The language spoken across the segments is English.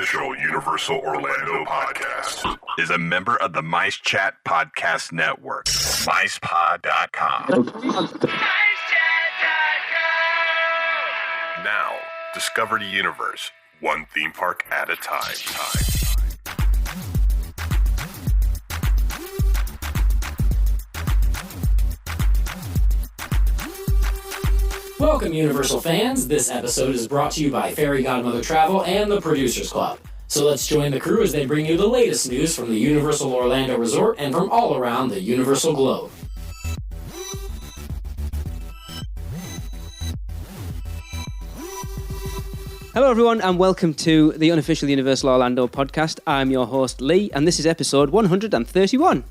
unofficial Universal Orlando podcast is a member of the Mice Chat Podcast Network. MicePod.com. Now, discover the universe, one theme park at a time. Welcome, Universal fans. This episode is brought to you by Fairy Godmother Travel and the Producers Club. So let's join the crew as they bring you the latest news from the Universal Orlando Resort and from all around the Universal globe. Hello everyone and welcome to the unofficial Universal Orlando podcast. I'm your host Lee and this is episode 131.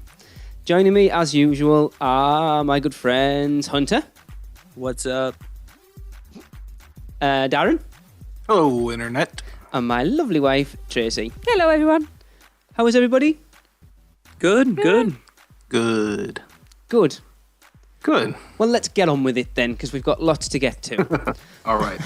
Joining me as usual are my good friends Hunter. What's up? Darren. Hello, Internet. And my lovely wife, Tracy. Hello, everyone. How is everybody? Good. Good. Well, let's get on with it then, because we've got lots to get to. all right.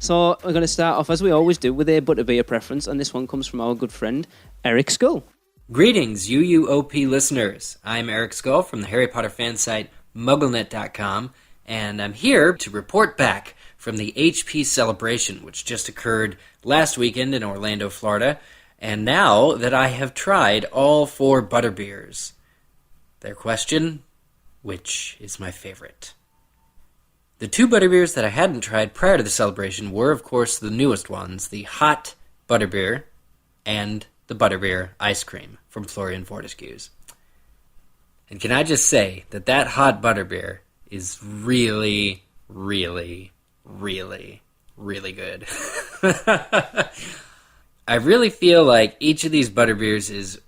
So we're going to start off, as we always do, with a ButterBeer preference, and this one comes from our good friend, Eric Scull. Greetings, UUOP listeners. I'm Eric Scull from the Harry Potter fan site Mugglenet.com, and I'm here to report back from the HP celebration, which just occurred last weekend in Orlando, Florida, and now that I have tried all 4 ButterBeers. Their question, which is my favorite? The 2 ButterBeers that I hadn't tried prior to the celebration were, of course, the newest ones, the Hot ButterBeer and the ButterBeer Ice Cream from Florian Fortescue's. And can I just say that Hot ButterBeer is really, really, really, really good. I really feel like each of these ButterBeers is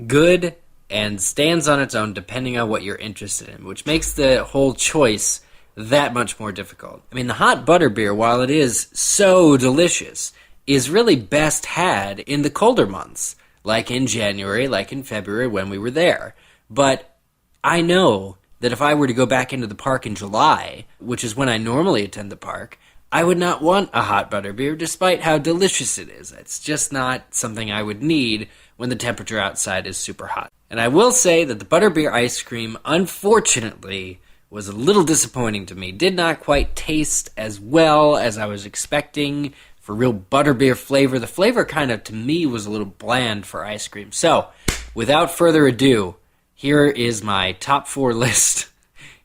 good and stands on its own depending on what you're interested in, which makes the whole choice that much more difficult. I mean, the Hot ButterBeer, while it is so delicious, is really best had in the colder months, like in January, like in February when we were there. But I know that if I were to go back into the park in July, which is when I normally attend the park, I would not want a Hot ButterBeer despite how delicious it is. It's just not something I would need when the temperature outside is super hot. And I will say that the ButterBeer ice cream, unfortunately, was a little disappointing to me. Did not quite taste as well as I was expecting for real butterbeer flavor. The flavor kind of, to me, was a little bland for ice cream. So, without further ado, here is my top 4 list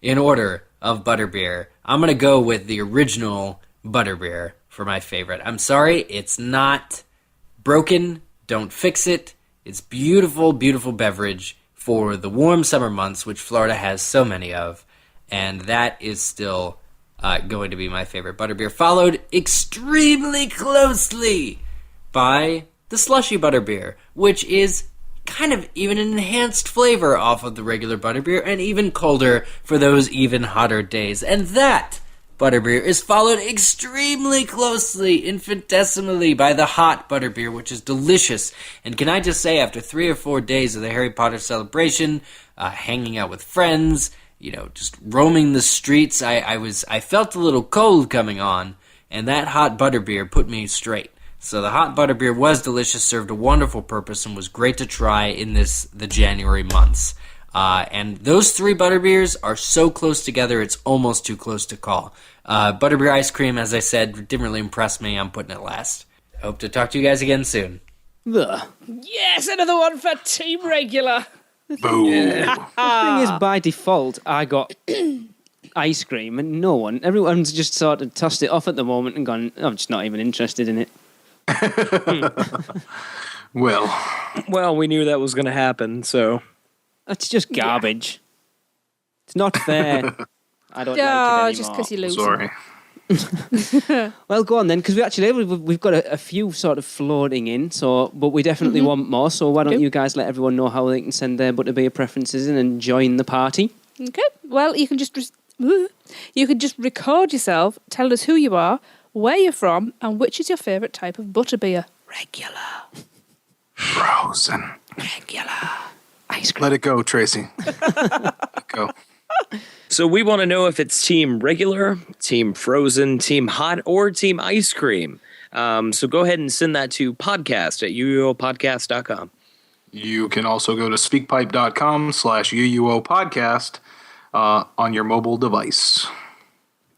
in order of butterbeer. I'm going to go with the original butterbeer for my favorite. I'm sorry, it's not broken. Don't fix it. It's beautiful, beautiful beverage for the warm summer months, which Florida has so many of. And that is still going to be my favorite butterbeer, followed extremely closely by the slushy butterbeer, which is kind of even an enhanced flavor off of the regular butterbeer and even colder for those even hotter days. And that butterbeer is followed extremely closely, infinitesimally, by the hot butterbeer, which is delicious. And can I just say, after 3 or 4 days of the Harry Potter celebration, hanging out with friends, just roaming the streets, I felt a little cold coming on, and that hot butterbeer put me straight. So the hot butterbeer was delicious, served a wonderful purpose, and was great to try in the January months. And those 3 butterbeers are so close together, it's almost too close to call. Butterbeer ice cream, as I said, didn't really impress me. I'm putting it last. Hope to talk to you guys again soon. Ugh. Yes, another one for Team Regular. Boom. The thing is, by default, I got ice cream and everyone's just sort of tossed it off at the moment and gone, I'm just not even interested in it. Well, we knew that was going to happen, so. It's just garbage. Yeah. It's not fair. I don't like it anymore. Just because you lose. Sorry. Well, go on then, because we've got a few sort of floating in, but we definitely want more, so why don't you guys let everyone know how they can send their ButterBeer preferences in and join the party? Okay, well, you can just record yourself, tell us who you are, where you're from, and which is your favourite type of butterbeer. Regular. Frozen. Regular. Ice cream. Let it go, Tracy. Let it go. So we want to know if it's Team Regular, Team Frozen, Team Hot, or Team Ice Cream. So go ahead and send that to podcast@uuopodcast.com. You can also go to speakpipe.com/UUOpodcast on your mobile device.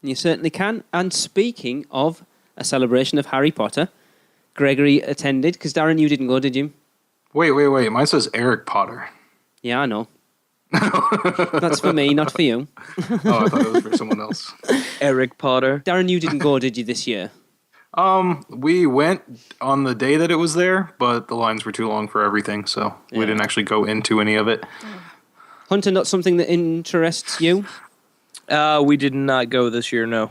You certainly can. And speaking of a celebration of Harry Potter, Gregory attended, because Darren, you didn't go, did you? Wait. Mine says Eric Potter. Yeah, I know. That's for me, not for you. Oh, I thought it was for someone else. Eric Potter. Darren, you didn't go, did you, this year? We went on the day that it was there, but the lines were too long for everything, so we didn't actually go into any of it. Hunter, not something that interests you? We did not go this year, no.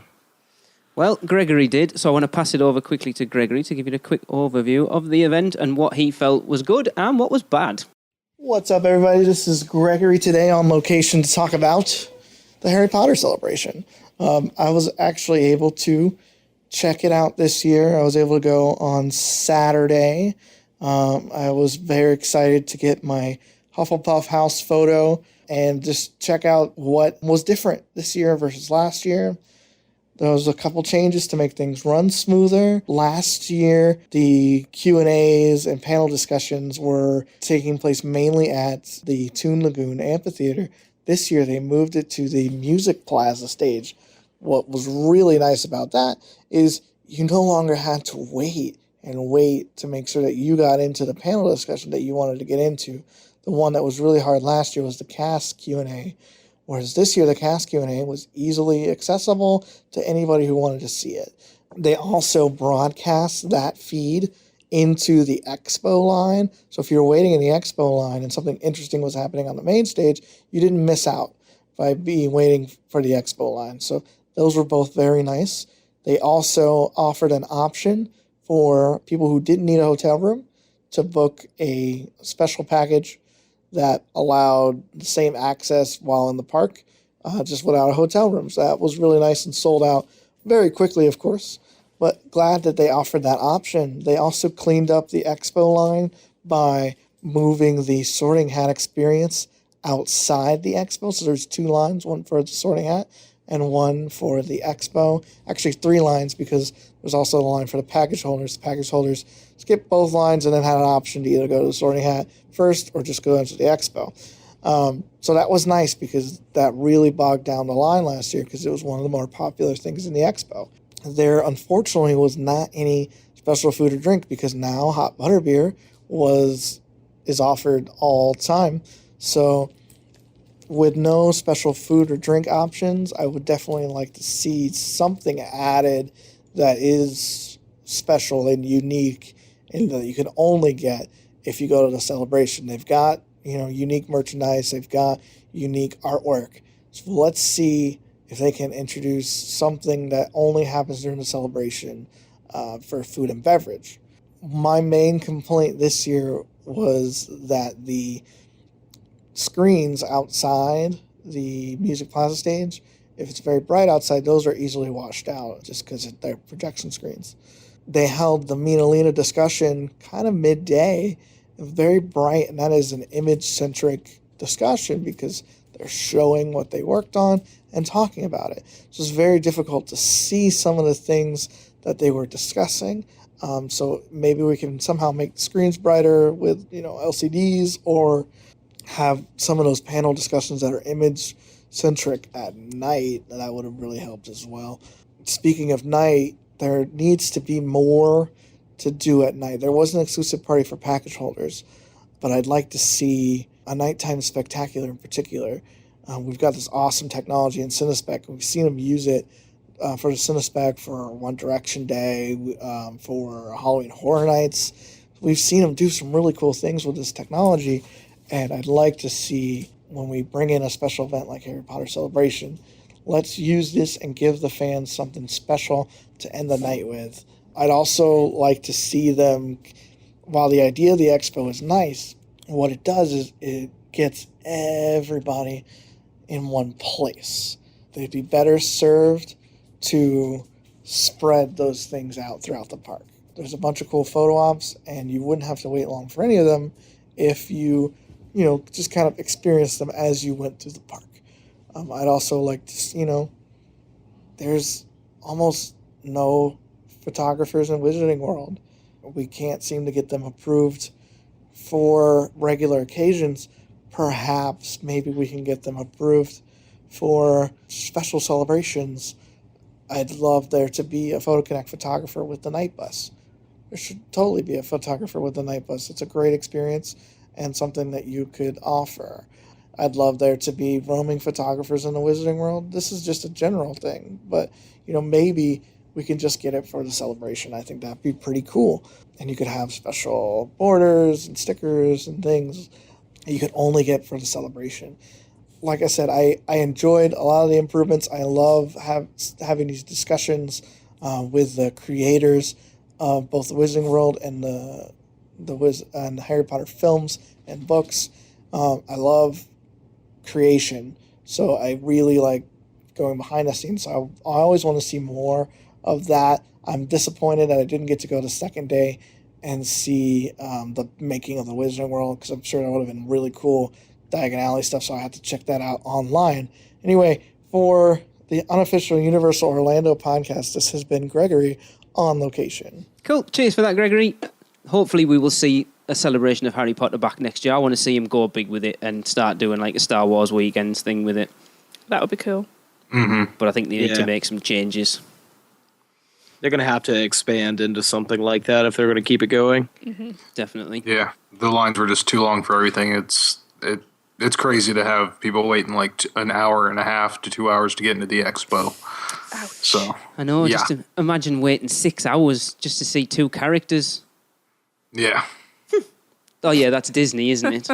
Well, Gregory did, so I want to pass it over quickly to Gregory to give you a quick overview of the event and what he felt was good and what was bad. What's up, everybody? This is Gregory today on location to talk about the Harry Potter celebration. I was actually able to check it out this year. I was able to go on Saturday. I was very excited to get my Hufflepuff house photo and just check out what was different this year versus last year. There was a couple changes to make things run smoother. Last year, the Q&As and panel discussions were taking place mainly at the Toon Lagoon Amphitheater. This year, they moved it to the Music Plaza stage. What was really nice about that is you no longer had to wait to make sure that you got into the panel discussion that you wanted to get into. The one that was really hard last year was the cast Q&A. Whereas this year, the cast Q&A was easily accessible to anybody who wanted to see it. They also broadcast that feed into the expo line. So if you were waiting in the expo line and something interesting was happening on the main stage, you didn't miss out by being waiting for the expo line. So those were both very nice. They also offered an option for people who didn't need a hotel room to book a special package that allowed the same access while in the park, just without a hotel room. So that was really nice and sold out very quickly, of course. But glad that they offered that option. They also cleaned up the expo line by moving the Sorting Hat experience outside the expo. So there's 2 lines, one for the Sorting Hat and one for the expo. Actually, 3 lines because there's also a line for the package holders. The package holders skipped both lines and then had an option to either go to the Sorting Hat first or just go into the expo. So that was nice because that really bogged down the line last year because it was one of the more popular things in the expo. There, unfortunately, was not any special food or drink because now hot butterbeer is offered all time. So with no special food or drink options, I would definitely like to see something added that is special and unique and that you can only get if you go to the celebration. They've got, unique merchandise. They've got unique artwork. So let's see if they can introduce something that only happens during the celebration for food and beverage. My main complaint this year was that the screens outside the Music Plaza stage, if it's very bright outside, those are easily washed out just because they're projection screens. They held the Mina Lena discussion kind of midday, very bright, and that is an image-centric discussion because they're showing what they worked on and talking about it. So it's very difficult to see some of the things that they were discussing. So maybe we can somehow make the screens brighter with, LCDs or have some of those panel discussions that are image-centric at night. That would have really helped as well. Speaking of night, there needs to be more to do at night. There was an exclusive party for package holders, but I'd like to see a nighttime spectacular in particular. We've got this awesome technology in Cinespec. We've seen them use it for the Cinespec for One Direction Day, for Halloween Horror Nights. We've seen them do some really cool things with this technology, and I'd like to see when we bring in a special event like Harry Potter Celebration, let's use this and give the fans something special to end the night with. I'd also like to see them, while the idea of the expo is nice, what it does is it gets everybody in one place. They'd be better served to spread those things out throughout the park. There's a bunch of cool photo ops, and you wouldn't have to wait long for any of them if you just kind of experience them as you went through the park. I'd also like to, there's almost no photographers in Wizarding World. We can't seem to get them approved for regular occasions. Perhaps maybe we can get them approved for special celebrations. I'd love there to be a PhotoConnect photographer with the night bus. There should totally be a photographer with the night bus. It's a great experience and something that you could offer. I'd love there to be roaming photographers in the Wizarding World. This is just a general thing, but maybe we can just get it for the celebration. I think that'd be pretty cool. And you could have special borders and stickers and things that you could only get for the celebration. Like I said, I enjoyed a lot of the improvements. I love having these discussions with the creators of both the Wizarding World and the Harry Potter films and books. I love creation, so I really like going behind the scenes. So I always want to see more of that. I'm disappointed that I didn't get to go the second day and see the making of the Wizarding World, because I'm sure that would have been really cool Diagon Alley stuff, so I had to check that out online. Anyway, for the unofficial Universal Orlando podcast, this has been Gregory on location. Cool. Cheers for that, Gregory. Hopefully we will see a celebration of Harry Potter back next year. I want to see him go big with it and start doing like a Star Wars weekends thing with it. That would be cool. Mm-hmm. But I think they need to make some changes. They're going to have to expand into something like that if they're going to keep it going. Mm-hmm. Definitely. Yeah, the lines were just too long for everything. It's crazy to have people waiting like an hour and a half to 2 hours to get into the expo. Ouch. So I know, yeah. just imagine waiting 6 hours just to see two characters. Yeah. Oh yeah, that's Disney, isn't it?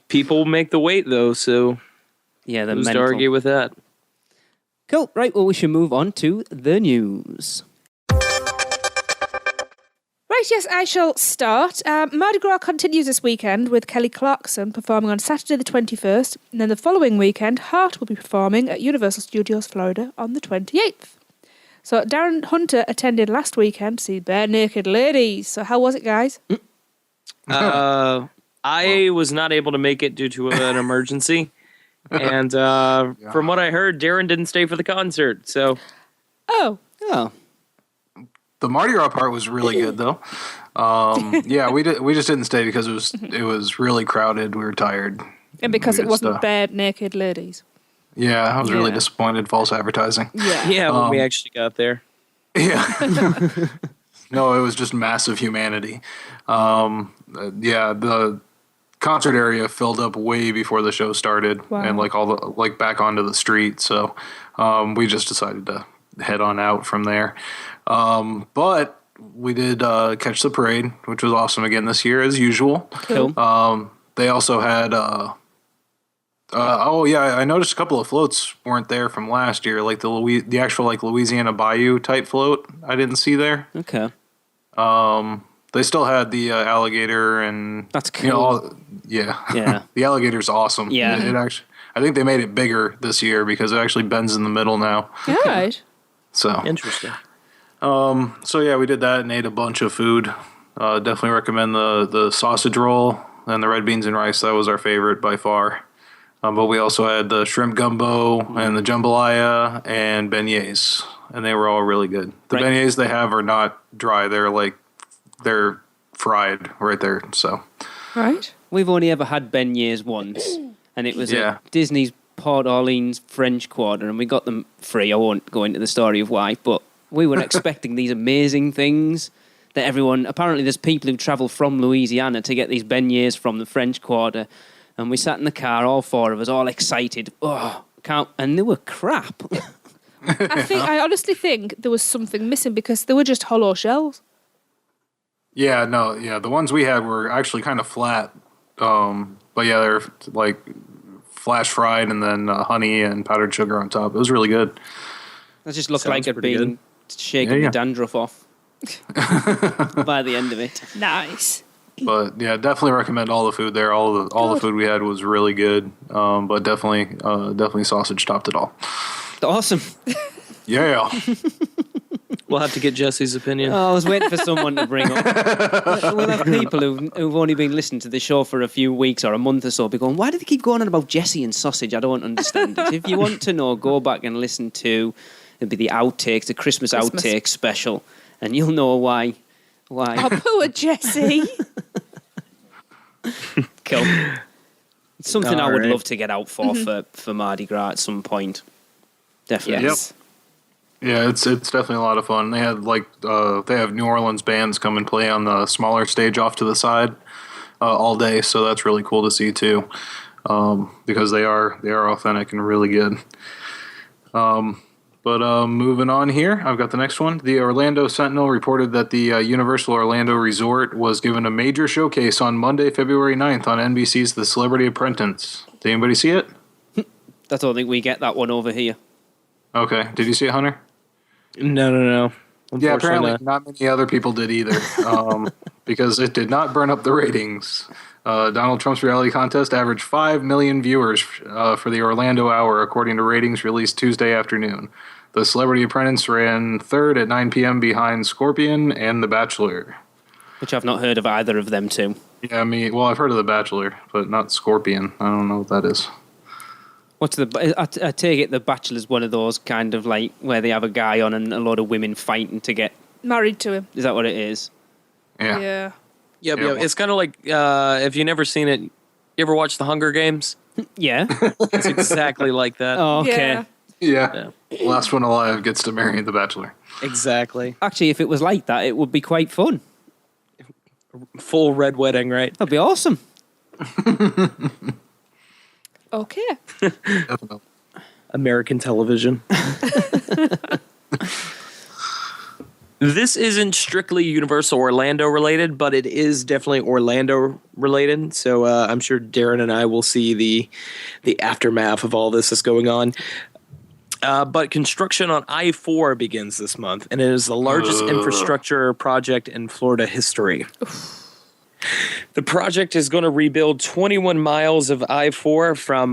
People make the wait, though, so Yeah, they're who's to mental. argue with that? Cool. Right, well, we should move on to the news. Right, yes, I shall start. Mardi Gras continues this weekend with Kelly Clarkson performing on Saturday the 21st, and then the following weekend, Hart will be performing at Universal Studios Florida on the 28th. So Darren Hunter attended last weekend to see Bare Naked Ladies. So how was it, guys? I was not able to make it due to an emergency. And from what I heard, Darren didn't stay for the concert. So Oh, Oh, The Mardi Gras part was really good though. Yeah, we just didn't stay because it was really crowded. We were tired. and because We it just, wasn't Bare Naked Ladies. Yeah, I was really Yeah. disappointed. False advertising. Yeah. yeah, when we actually got there. Yeah. No, it was just massive humanity. Yeah, the concert area filled up way before the show started, Wow. and like back onto the street. So we just decided to head on out from there. But we did catch the parade, which was awesome again this year as usual. cool. They also had. Oh yeah, I noticed a couple of floats weren't there from last year, like the actual like Louisiana Bayou type float. I didn't see there. Okay. They still had the alligator and That's cool. Yeah. Yeah. The alligator's awesome. Yeah. It actually, I think they made it bigger this year because it actually bends in the middle now. All right. So Interesting. so yeah, we did that and ate a bunch of food. Definitely recommend the sausage roll and the red beans and rice. That was our favorite by far. But we also had the shrimp gumbo and the jambalaya and beignets, and they were all really good. The Right. beignets they have are not dry; they're fried right there. So Right. We've only ever had beignets once, and it was Yeah. at Disney's Port Orleans French Quarter, and we got them free. I won't go into the story of why, but we were expecting these amazing things that everyone... Apparently there's people who travel from Louisiana to get these beignets from the French Quarter, and we sat in the car, all four of us, all excited. Oh, can't... And they were crap. I honestly think there was something missing because they were just hollow shells. yeah, the ones we had were actually kind of flat. But yeah, they're like flash fried and then honey and powdered sugar on top. It was really good. That just looked Sounds like it'd pretty been shaking Yeah, yeah. the dandruff off by the end of it. Nice. But yeah, definitely recommend all the food there. All the food we had was really good. But definitely sausage topped it all. Awesome. Yeah. We'll have to get Jesse's opinion. Oh, I was waiting for someone to bring up. We'll have people who've only been listening to the show for a few weeks or a month or so be going, why do they keep going on about Jesse and sausage? I don't understand it. If you want to know, go back and listen to It'll be the outtakes, the Christmas outtakes special, and you'll know why. Oh, poor Jesse. Cool. It's something I would right. love to get out for Mardi Gras at some point. Definitely. Yes. Yeah, it's definitely a lot of fun. They had they have New Orleans bands come and play on the smaller stage off to the side all day, so that's really cool to see too, because they are authentic and really good. But moving on here, I've got the next one. The Orlando Sentinel reported that the Universal Orlando Resort was given a major showcase on Monday, February 9th on NBC's The Celebrity Apprentice. Did anybody see it? I don't think we get that one over here. Okay. Did you see it, Hunter? No. Yeah, apparently not many other people did either, because it did not burn up the ratings. Donald Trump's reality contest averaged 5 million viewers for the Orlando Hour, according to ratings released Tuesday afternoon. The Celebrity Apprentice ran third at 9 p.m. behind Scorpion and The Bachelor. Which I've not heard of either of them two. Yeah, I've heard of The Bachelor, but not Scorpion. I don't know what that is. What's I take it The Bachelor's one of those kind of like where they have a guy on and a lot of women fighting to get Married to him. Is that what it is? Yeah. Yep. It's kind of like if you've never seen it, you ever watch The Hunger Games? Yeah. It's exactly like that. Oh, okay. Yeah. Yeah. Last one alive gets to marry The Bachelor. Exactly. Actually, if it was like that, it would be quite fun. Full red wedding, right? That'd be awesome. Okay. Definitely. American television. This isn't strictly Universal Orlando related, but it is definitely Orlando related. So I'm sure Darren and I will see the aftermath of all this that's going on. But construction on I-4 begins this month, and it is the largest infrastructure project in Florida history. The project is going to rebuild 21 miles of I-4 from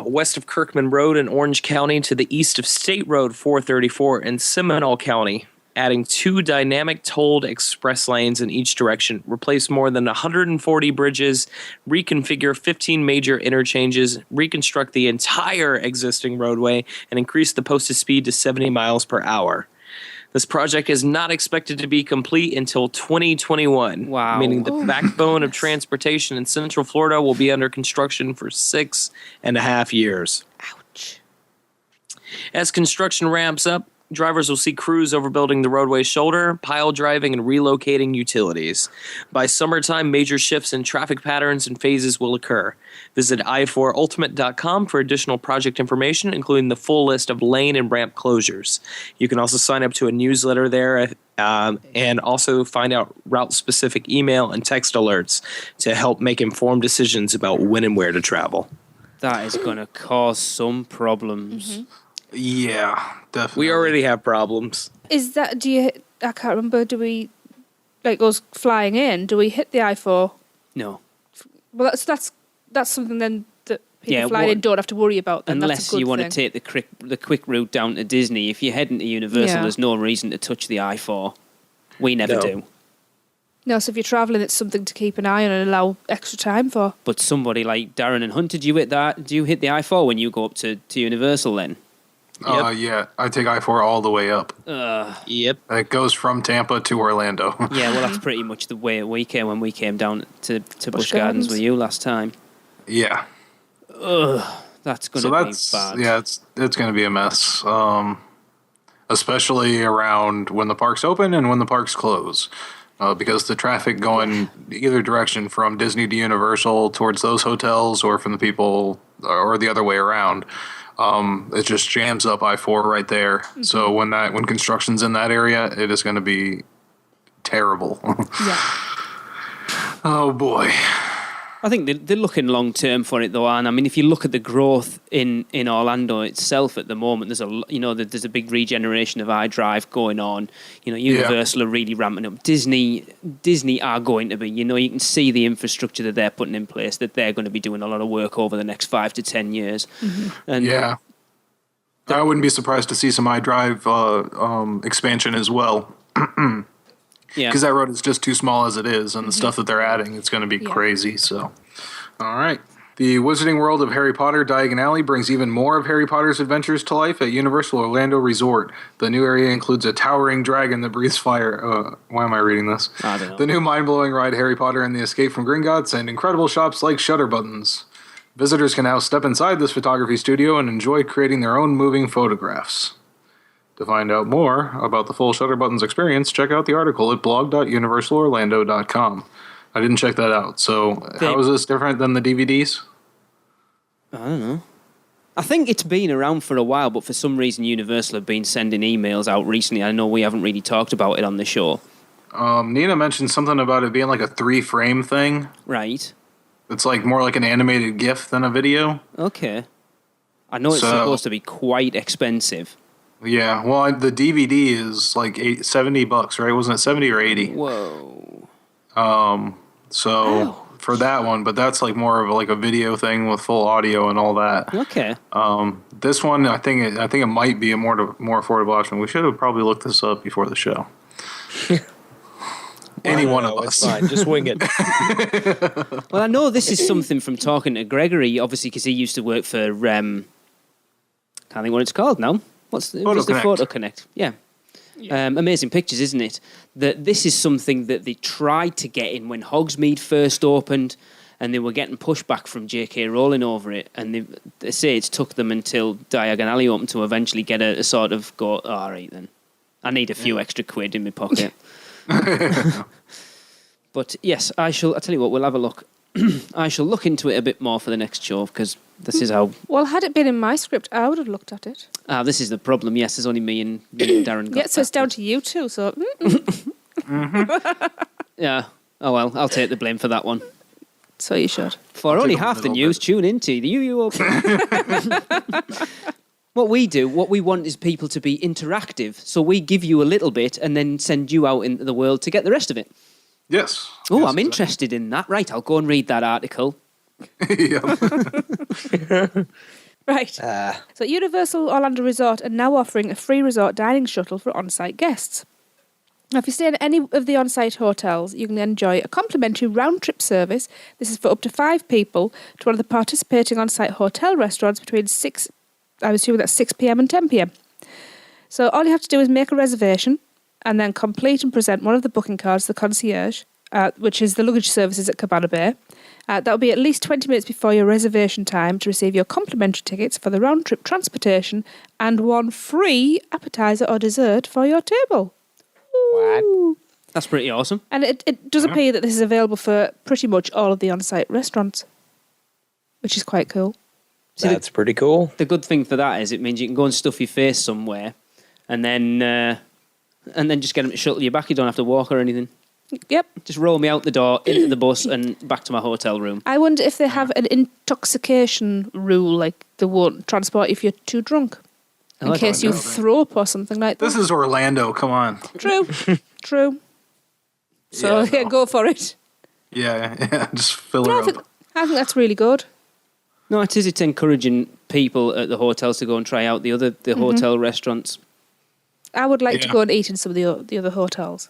west of Kirkman Road in Orange County to the east of State Road 434 in Seminole County, adding 2 dynamic tolled express lanes in each direction, replace more than 140 bridges, reconfigure 15 major interchanges, reconstruct the entire existing roadway, and increase the posted speed to 70 miles per hour. This project is not expected to be complete until 2021, Wow. meaning the backbone of transportation in Central Florida will be under construction for 6.5 years. Ouch. As construction ramps up, drivers will see crews overbuilding the roadway shoulder, pile driving, and relocating utilities. By summertime, major shifts in traffic patterns and phases will occur. Visit i4ultimate.com for additional project information, including the full list of lane and ramp closures. You can also sign up to a newsletter there and also find out route-specific email and text alerts to help make informed decisions about when and where to travel. That is going to cause some problems. Yeah, definitely. We already have problems. Is that, I can't remember, do we, like us flying in, do we hit the I-4? No. Well, that's something then that people flying well, in don't have to worry about. Then. Unless That's a good you want thing. to take the quick route down to Disney. If you're heading to Universal, Yeah. there's no reason to touch the I-4. We never No. do. No, so if you're travelling, it's something to keep an eye on and allow extra time for. But somebody like Darren and Hunter, do you hit the I-4 when you go up to Universal then? Yeah, I take I-4 all the way up. Yep. It goes from Tampa to Orlando. Yeah, well, that's pretty much the way we came when we came down to Busch Gardens Gardens. with you last time. Yeah. That's going to be bad. Yeah, it's going to be a mess. Especially around when the parks open and when the parks close. Because the traffic going either direction from Disney to Universal towards those hotels or from the people or the other way around, it just jams up I-4 right there. Mm-hmm. So when construction's in that area, it is going to be terrible. Yeah. Oh boy. I think they're looking long term for it though, and I mean, if you look at the growth in Orlando itself at the moment, there's a big regeneration of iDrive going on. Universal are really ramping up. Disney are going to be. You can see the infrastructure that they're putting in place. That they're going to be doing a lot of work over the next 5 to 10 years. Mm-hmm. And yeah, I wouldn't be surprised to see some iDrive expansion as well. Yeah, because that road is just too small as it is, and the stuff that they're adding, it's going to be crazy. So, all right. The Wizarding World of Harry Potter Diagon Alley brings even more of Harry Potter's adventures to life at Universal Orlando Resort. The new area includes a towering dragon that breathes fire. Why am I reading this? I don't know. The new mind-blowing ride Harry Potter and the Escape from Gringotts, and incredible shops like Shutterbuttons. Visitors can now step inside this photography studio and enjoy creating their own moving photographs. To find out more about the full Shutterbuttons experience, check out the article at blog.universalorlando.com. I didn't check that out. So how is this different than the DVDs? I don't know. I think it's been around for a while, but for some reason Universal have been sending emails out recently. I know we haven't really talked about it on the show. Nina mentioned something about it being like a 3-frame thing. Right. It's like more like an animated GIF than a video. Okay. I know it's supposed to be quite expensive. Yeah, well, the DVD is like $70, right? Wasn't it 70 or 80? Whoa. For that one, but that's like more of like a video thing with full audio and all that. Okay. This one, I think it might be a more affordable option. We should have probably looked this up before the show. Any one of us. It's fine. Just wing it. Well, I know this is something from talking to Gregory, obviously, because he used to work for, can't think what it's called now. What's the Photo Connect? Yeah. Amazing Pictures, isn't it? That this is something that they tried to get in when Hogsmeade first opened, and they were getting pushback from J.K. Rowling over it, and they say it took them until Diagon Alley opened to eventually get a sort of go, oh, all right then, I need a few extra quid in my pocket. But yes, I'll tell you what, we'll have a look. I shall look into it a bit more for the next show, because this is how... Well, had it been in my script, I would have looked at it. This is the problem. Yes, there's only me and Darren. Yeah, so it's down to you two, so... Yeah. Oh, well, I'll take the blame for that one. So you should. For only half the news, tune into the UUOP. What we want is people to be interactive. So we give you a little bit and then send you out into the world to get the rest of it. Yes. Oh, yes, I'm interested in that. Right, I'll go and read that article. Right. So Universal Orlando Resort are now offering a free resort dining shuttle for on-site guests. Now, if you stay in any of the on-site hotels, you can enjoy a complimentary round-trip service. This is for up to 5 people to one of the participating on-site hotel restaurants between 6 p.m. and 10 p.m. So all you have to do is make a reservation and then complete and present one of the booking cards to the concierge, which is the luggage services at Cabana Bay. That will be at least 20 minutes before your reservation time to receive your complimentary tickets for the round-trip transportation and one free appetizer or dessert for your table. What? That's pretty awesome. And it does appear that this is available for pretty much all of the on-site restaurants, which is quite cool. See, That's pretty cool. The good thing for that is it means you can go and stuff your face somewhere and then just get them to shuttle you back. You don't have to walk or anything. Yep. Just roll me out the door, into the bus, and back to my hotel room. I wonder if they have an intoxication rule, like they won't transport you if you're too drunk. In case you throw up or something like that. This is Orlando, come on. True. True. So, yeah, go for it. Yeah, just fill her up. I think that's really good. No, it is. It's encouraging people at the hotels to go and try out the hotel restaurants. I would like to go and eat in some of the other hotels.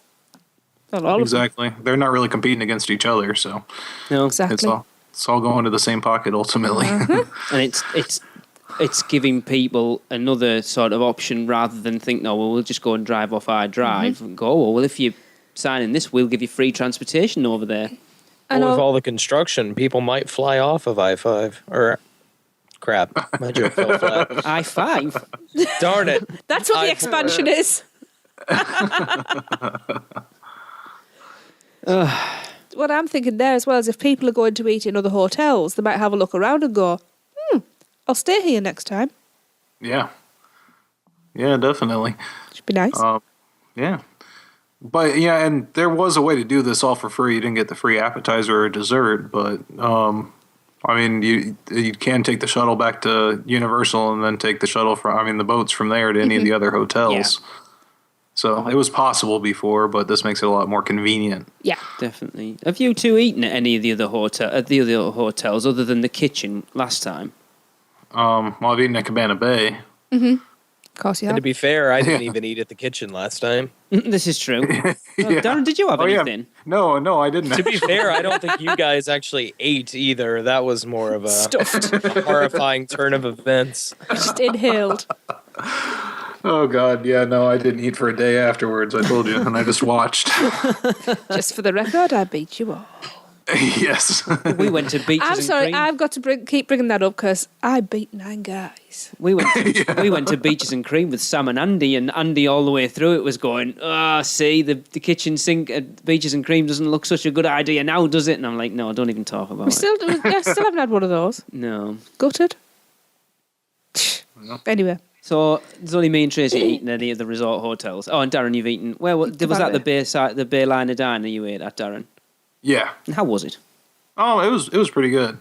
Exactly. They're not really competing against each other, so No, Exactly. it's all going to the same pocket ultimately. and it's giving people another sort of option rather than think, no, well, we'll just go and drive off our drive and go, well, if you sign in this, we'll give you free transportation over there. Well, with all the construction, people might fly off of I-5. Or, crap, my joke fell flat. I-5? Darn it. That's what the expansion is. What I'm thinking there as well is if people are going to eat in other hotels, they might have a look around and go, I'll stay here next time. Yeah, definitely. Should be nice. Yeah. But, yeah, and there was a way to do this all for free. You didn't get the free appetizer or dessert, but, I mean, you can take the shuttle back to Universal and then take the shuttle the boats from there to any of the other hotels. Yeah. So it was possible before, but this makes it a lot more convenient. Yeah. Definitely. Have you two eaten at any of the other hotels other than the kitchen last time? Well, I've eaten at Cabana Bay. Mm-hmm. Of course you And have. to be fair, I didn't even eat at the kitchen last time. This is true. Darren, did you have anything? No, I didn't. To be fair, I don't think you guys actually ate either. That was more of a Stuffed. horrifying turn of events. Just inhaled. Oh, God. Yeah, no, I didn't eat for a day afterwards. I told you, and I just watched. Just for the record, I beat you all. Yes. We went to beaches I'm and sorry, cream. I've got to keep bringing that up because I beat 9 guys. We went to beaches and cream with Sam and Andy all the way through it was going, see, the kitchen sink at beaches and cream doesn't look such a good idea now, does it? And I'm like, no, don't even talk about We it. still haven't had one of those. No. Gutted. Anyway. So there's only me and Tracy eating at any of the resort hotels. Oh, and Darren, you've eaten. Where was that? The Bayliner Diner you ate at, Darren? Yeah. And how was it? Oh, it was pretty good.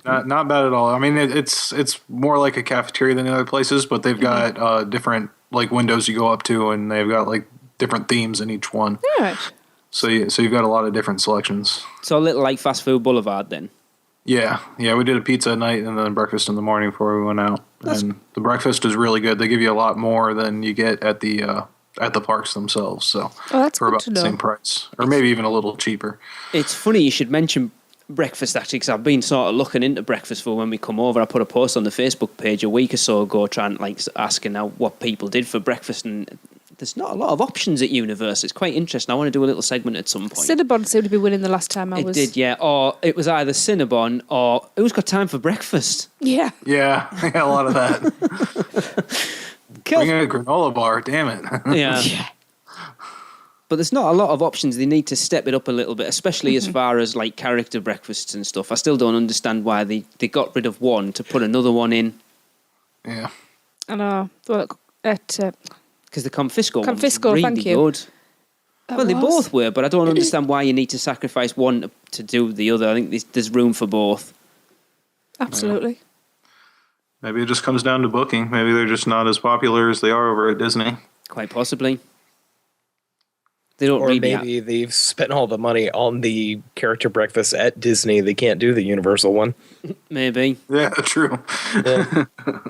Not bad at all. I mean, it's more like a cafeteria than the other places, but they've got different like windows you go up to, and they've got like different themes in each one. All right. So you've got a lot of different selections. So a little like Fast Food Boulevard then. Yeah. We did a pizza at night and then breakfast in the morning before we went out. And the breakfast is really good. They give you a lot more than you get at the parks themselves. So that's for good about to the know. same price, or maybe even a little cheaper. It's funny you should mention breakfast actually, because I've been sort of looking into breakfast for when we come over. I put a post on the Facebook page a week or so ago trying like asking out what people did for breakfast, and there's not a lot of options at Universal. It's quite interesting. I want to do a little segment at some point. Cinnabon seemed to be winning the last time I was. It did, yeah. Or it was either Cinnabon or who's got time for breakfast? Yeah. Yeah, I got a lot of that. Bring in a granola bar, damn it. Yeah. But there's not a lot of options. They need to step it up a little bit, especially as far as like character breakfasts and stuff. I still don't understand why they got rid of one to put another one in. Yeah. I know. Well, Because the Confisco Confisco, one's really thank you. good. Well, they both were, but I don't understand why you need to sacrifice one to do the other. I think there's room for both. Absolutely. Maybe it just comes down to booking. Maybe they're just not as popular as they are over at Disney. Quite possibly. They don't Or really maybe they've spent all the money on the character breakfast at Disney. They can't do the Universal one. Maybe. Yeah, true.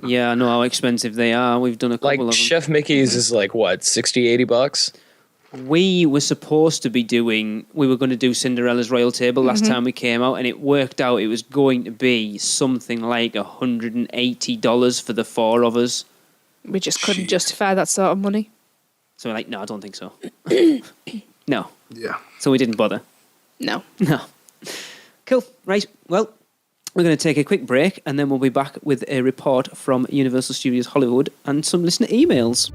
Yeah, I know how expensive they are. We've done a couple Like of them. Chef Mickey's is like what, $60-$80? We were supposed to be we were going to do Cinderella's Royal Table last time we came out, and it worked out it was going to be something like $180 for the four of us. We just couldn't justify that sort of money. So we're like, no, I don't think so. No. Yeah. So we didn't bother. No. No. Cool. Right. Well, we're going to take a quick break, and then we'll be back with a report from Universal Studios Hollywood and some listener emails.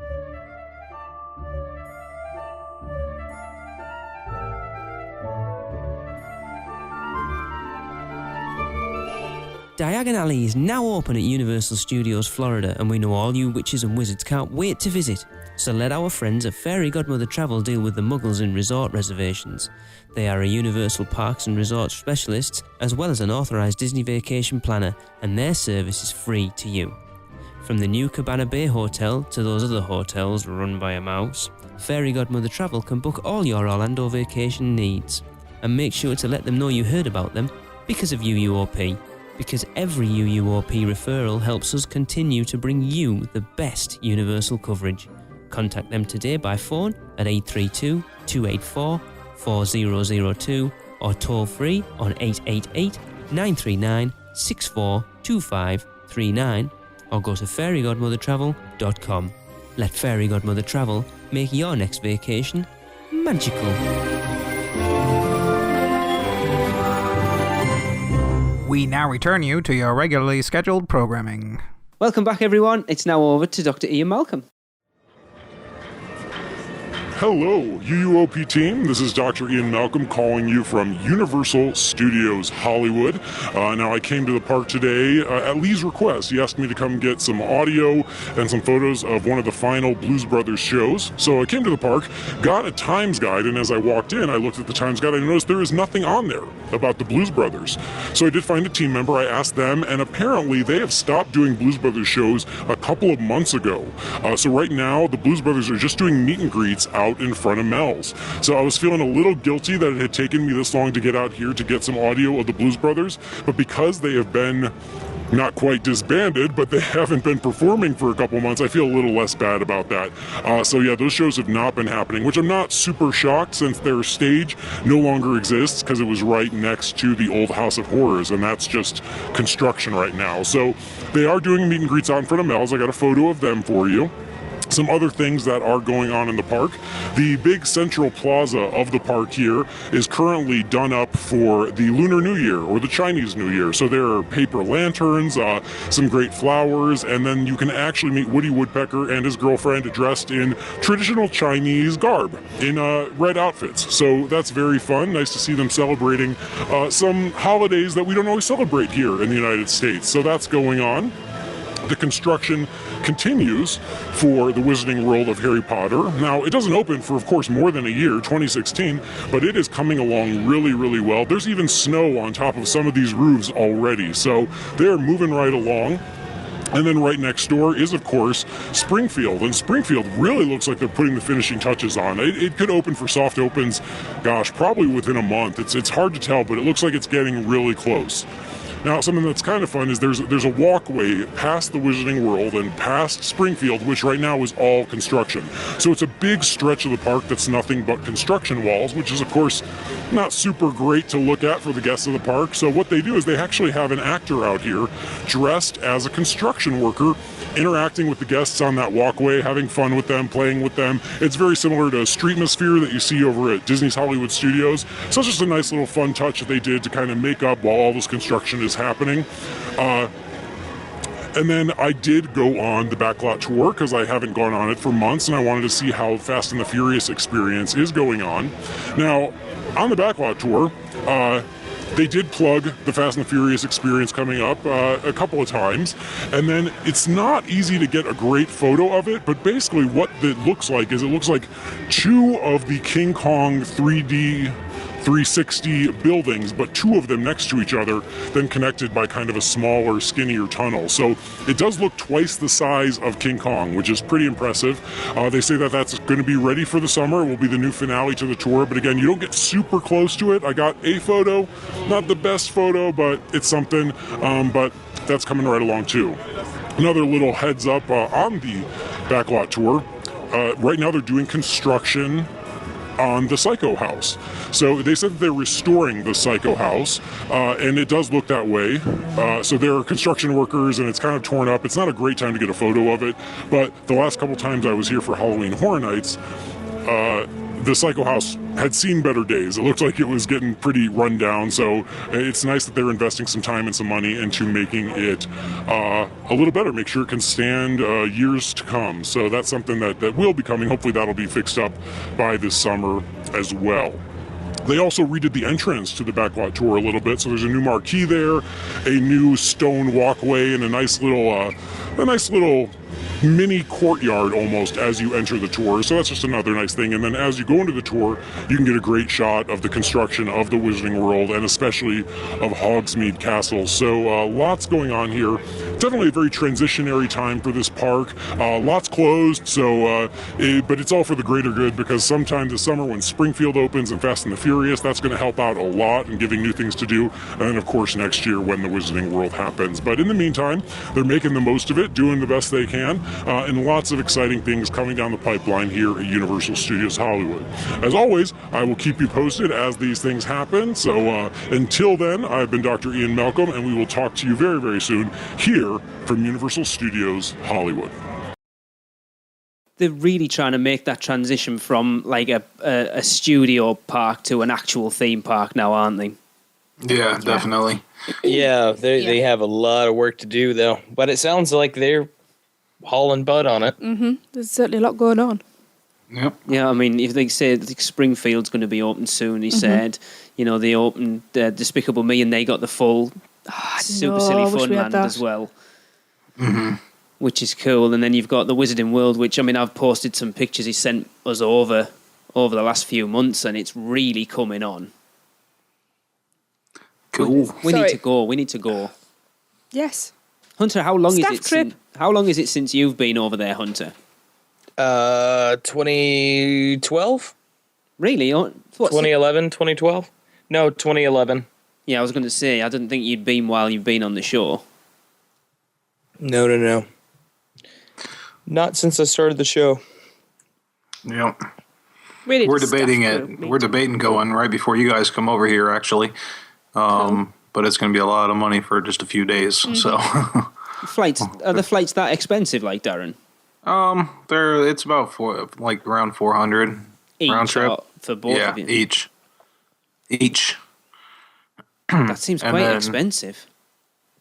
Diagon Alley is now open at Universal Studios Florida, and we know all you witches and wizards can't wait to visit. So let our friends at Fairy Godmother Travel deal with the muggles in resort reservations. They are a Universal Parks and Resorts specialist, as well as an authorised Disney vacation planner, and their service is free to you. From the new Cabana Bay Hotel to those other hotels run by a mouse, Fairy Godmother Travel can book all your Orlando vacation needs. And make sure to let them know you heard about them because of UUOP. Because every UUOP referral helps us continue to bring you the best Universal coverage. Contact them today by phone at 832-284-4002 or toll free on 888-939-642539 or go to fairygodmothertravel.com. Let Fairy Godmother Travel make your next vacation magical. We now return you to your regularly scheduled programming. Welcome back, everyone. It's now over to Dr. Ian Malcolm. Hello, UUOP team. This is Dr. Ian Malcolm calling you from Universal Studios Hollywood. Now, I came to the park today at Lee's request. He asked me to come get some audio and some photos of one of the final Blues Brothers shows. So I came to the park, got a Times guide, and as I walked in, I looked at the Times guide and I noticed there is nothing on there about the Blues Brothers. So I did find a team member. I asked them, and apparently they have stopped doing Blues Brothers shows a couple of months ago. So right now, the Blues Brothers are just doing meet and greets out in front of Mel's. So I was feeling a little guilty that it had taken me this long to get out here to get some audio of the Blues Brothers, but because they have been not quite disbanded, but they haven't been performing for a couple months. I feel a little less bad about that. So yeah, those shows have not been happening, which I'm not super shocked since their stage no longer exists because it was right next to the old House of Horrors, and that's just construction right now. So they are doing meet and greets out in front of Mel's. I got a photo of them for you. Some other things that are going on in the park. The big central plaza of the park here is currently done up for the Lunar New Year or the Chinese New Year. So there are paper lanterns, some great flowers, and then you can actually meet Woody Woodpecker and his girlfriend dressed in traditional Chinese garb in red outfits. So that's very fun. Nice to see them celebrating some holidays that we don't always celebrate here in the United States. So that's going on. The construction continues for the Wizarding World of Harry Potter. Now, it doesn't open for, of course, more than a year, 2016, but it is coming along really, really well. There's even snow on top of some of these roofs already, so they're moving right along. And then right next door is, of course, Springfield. And Springfield really looks like they're putting the finishing touches on. It could open for soft opens, gosh, probably within a month. It's hard to tell, but it looks like it's getting really close. Now, something that's kind of fun is there's a walkway past the Wizarding World and past Springfield, which right now is all construction. So it's a big stretch of the park that's nothing but construction walls, which is, of course, not super great to look at for the guests of the park. So what they do is they actually have an actor out here dressed as a construction worker, interacting with the guests on that walkway, having fun with them, playing with them. It's very similar to Streetmosphere that you see over at Disney's Hollywood Studios. So it's just a nice little fun touch that they did to kind of make up while all this construction is happening. And then I did go on the backlot tour because I haven't gone on it for months, and I wanted to see how Fast and the Furious experience is going on. Now, on the backlot tour, they did plug the Fast and the Furious experience coming up a couple of times, and then it's not easy to get a great photo of it, but basically what it looks like is it looks like two of the King Kong 3D 360 buildings, but two of them next to each other, then connected by kind of a smaller, skinnier tunnel. So it does look twice the size of King Kong, which is pretty impressive. They say that that's going to be ready for the summer. It will be the new finale to the tour, but again, you don't get super close to it. I got a photo, not the best photo, but it's something, but that's coming right along too. Another little heads up on the backlot tour. Right now they're doing construction on the Psycho House. So they said that they're restoring the Psycho House, and it does look that way. So there are construction workers, and it's kind of torn up. It's not a great time to get a photo of it, but the last couple times I was here for Halloween Horror Nights, the Psycho House had seen better days. It looked like it was getting pretty run down, so it's nice that they're investing some time and some money into making it a little better, make sure it can stand years to come. So that's something that will be coming. Hopefully that'll be fixed up by this summer as well. They also redid the entrance to the backlot tour a little bit, so there's a new marquee there, a new stone walkway, and a nice little mini courtyard almost as you enter the tour. So that's just another nice thing. And then as you go into the tour, you can get a great shot of the construction of the Wizarding World and especially of Hogsmeade Castle. So lots going on here. Definitely a very transitionary time for this park. Lots closed, so but it's all for the greater good, because sometime this summer when Springfield opens and Fast and the Furious, that's going to help out a lot in giving new things to do. And then of course next year when the Wizarding World happens. But in the meantime, they're making the most of it, doing the best they can. And lots of exciting things coming down the pipeline here at Universal Studios Hollywood. As always, I will keep you posted as these things happen. So until then, I've been Dr. Ian Malcolm, and we will talk to you very, very soon here from Universal Studios Hollywood. They're really trying to make that transition from like a studio park to an actual theme park now, aren't they? Yeah, definitely. Yeah, they have a lot of work to do, though. But it sounds like they're hauling butt on it. Mm-hmm. There's certainly a lot going on. Yep. Yeah, I mean, if they say that Springfield's going to be open soon, he said, they opened Despicable Me and they got the full Super Silly Funland as well, which is cool. And then you've got the Wizarding World, which, I mean, I've posted some pictures he sent us over the last few months, and it's really coming on. Cool. We need to go. Yes. Hunter, how long is it since you've been over there, Hunter? 2012? Really? 2011, 2012? No, 2011. Yeah, I was going to say, I didn't think you'd been while you've been on the show. No. Not since I started the show. Yep. Really We're just debating stuff it. through me. We're debating going right before you guys come over here, actually. But it's going to be a lot of money for just a few days. So, Flights are the flights that expensive, like Darren? it's about around 400 Each round trip. or for both of you. Each. That seems And quite then- expensive.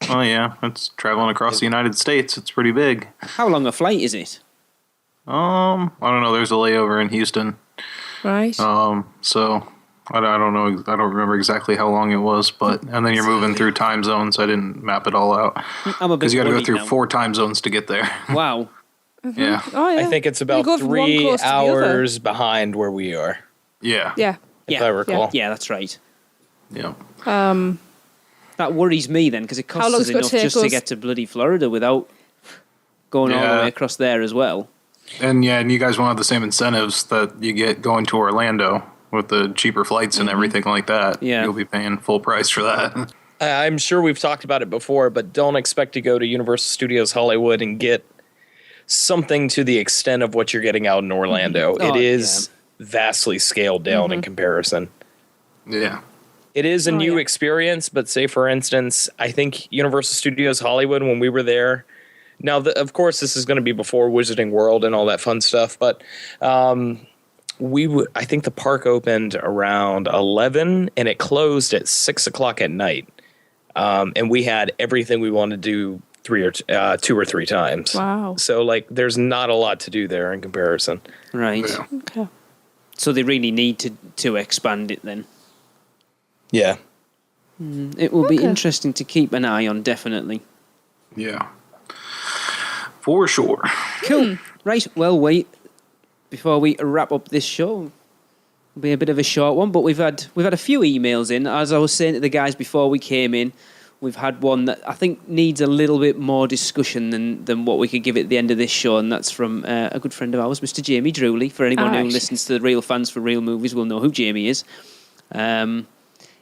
Oh yeah, it's traveling across the United States. It's pretty big. How long a flight is it? I don't know. There's a layover in Houston. Right. So I don't know. I don't remember exactly how long it was, but and then you're moving through time zones. I didn't map it all out I'm a bit because you got to go worried through now. 4 time zones to get there. Wow. Yeah, Oh, yeah. I think it's You about go from one 3 coast to the other. hours behind where we are, yeah, Yeah. if I recall. Yeah, that's right. yeah. That worries me then, because it How costs long us it's gonna enough take just to us? get to bloody Florida without going all the Yeah. way across there as well. And you guys won't have the same incentives that you get going to Orlando with the cheaper flights and everything like that. Yeah. You'll be paying full price for that. I'm sure we've talked about it before, but don't expect to go to Universal Studios Hollywood and get something to the extent of what you're getting out in Orlando. Oh, It is vastly scaled down in comparison. Yeah. It is a new yeah. experience, but say, for instance, I think Universal Studios Hollywood, when we were there, now, of course, this is going to be before Wizarding World and all that fun stuff, but I think the park opened around 11 and it closed at 6 o'clock at night. And we had everything we wanted to do 2 or 3 times. Wow. So, like, there's not a lot to do there in comparison. Right. Yeah. Okay. So they really need to expand it then. Yeah. It will be interesting to keep an eye on, definitely. Yeah. For sure. Cool. Right, well, before we wrap up this show, it'll be a bit of a short one, but we've had a few emails in. As I was saying to the guys before we came in, we've had one that I think needs a little bit more discussion than what we could give at the end of this show, and that's from a good friend of ours, Mr. Jamie Drewley. For anyone who Alright. listens to the Real Fans for Real Movies will know who Jamie is.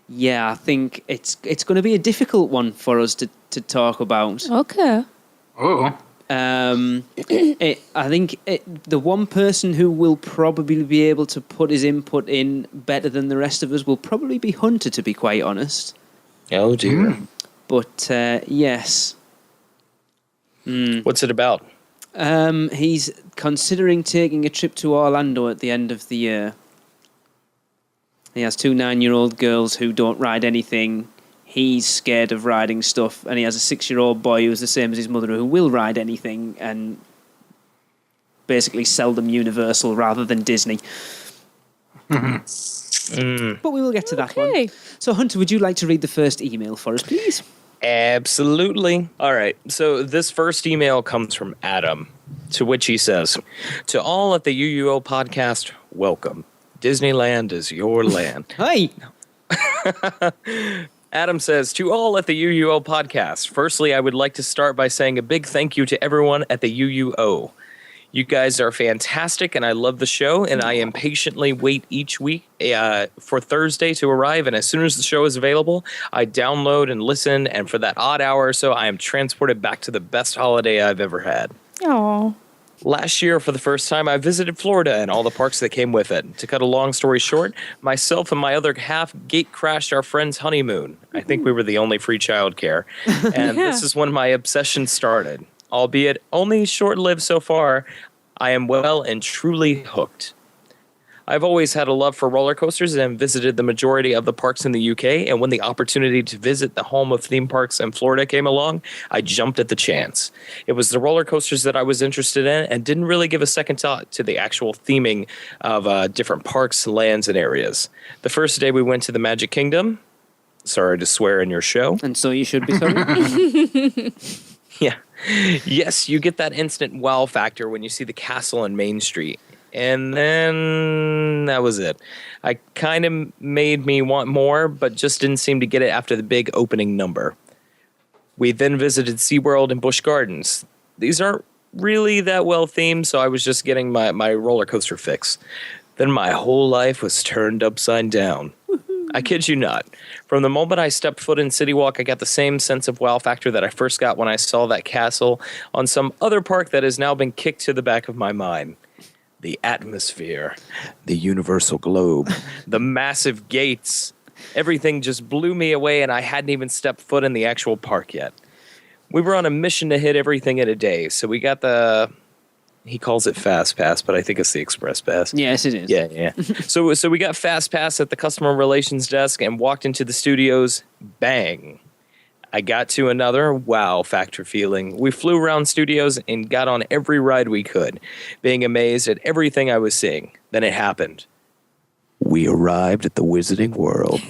Yeah, I think it's going to be a difficult one for us to talk about. Okay. Oh. I think the one person who will probably be able to put his input in better than the rest of us will probably be Hunter, to be quite honest. Oh, dear. But yes, What's it about? he's considering taking a trip to Orlando at the end of the year. He has 2 9-year-old girls who don't ride anything. He's scared of riding stuff, and he has a 6-year-old boy who's the same as his mother who will ride anything and basically sell them Universal rather than Disney. But we will get to that one. Okay. So, Hunter, would you like to read the first email for us, please? Absolutely. All right. So this first email comes from Adam, to which he says, "To all at the UUO podcast, welcome. Disneyland is your land." Hi. Adam says, "To all at the UUO podcast, firstly, I would like to start by saying a big thank you to everyone at the UUO. You guys are fantastic, and I love the show, and I impatiently wait each week for Thursday to arrive, and as soon as the show is available, I download and listen, and for that odd hour or so, I am transported back to the best holiday I've ever had. Aw. Last year, for the first time, I visited Florida and all the parks that came with it. To cut a long story short, myself and my other half gate crashed our friend's honeymoon. I think we were the only free childcare. And this is when my obsession started. Albeit only short-lived so far, I am well and truly hooked. I've always had a love for roller coasters and visited the majority of the parks in the UK, and when the opportunity to visit the home of theme parks in Florida came along, I jumped at the chance. It was the roller coasters that I was interested in and didn't really give a second thought to the actual theming of different parks, lands, and areas. The first day we went to the Magic Kingdom. Sorry to swear in your show. And so you should be sorry. Yeah. Yes, you get that instant wow factor when you see the castle on Main Street. And then that was it. I kind of made me want more, but just didn't seem to get it after the big opening number. We then visited SeaWorld and Busch Gardens. These aren't really that well themed, so I was just getting my roller coaster fix. Then my whole life was turned upside down. I kid you not. From the moment I stepped foot in City Walk, I got the same sense of wow factor that I first got when I saw that castle on some other park that has now been kicked to the back of my mind. The atmosphere, the universal globe, the massive gates. Everything just blew me away, and I hadn't even stepped foot in the actual park yet. We were on a mission to hit everything in a day, so we got he calls it Fast Pass, but I think it's the Express Pass. Yes, it is. Yeah. So we got Fast Pass at the customer relations desk and walked into the studios. Bang. I got to another wow factor feeling. We flew around studios and got on every ride we could, being amazed at everything I was seeing. Then it happened. We arrived at the Wizarding World.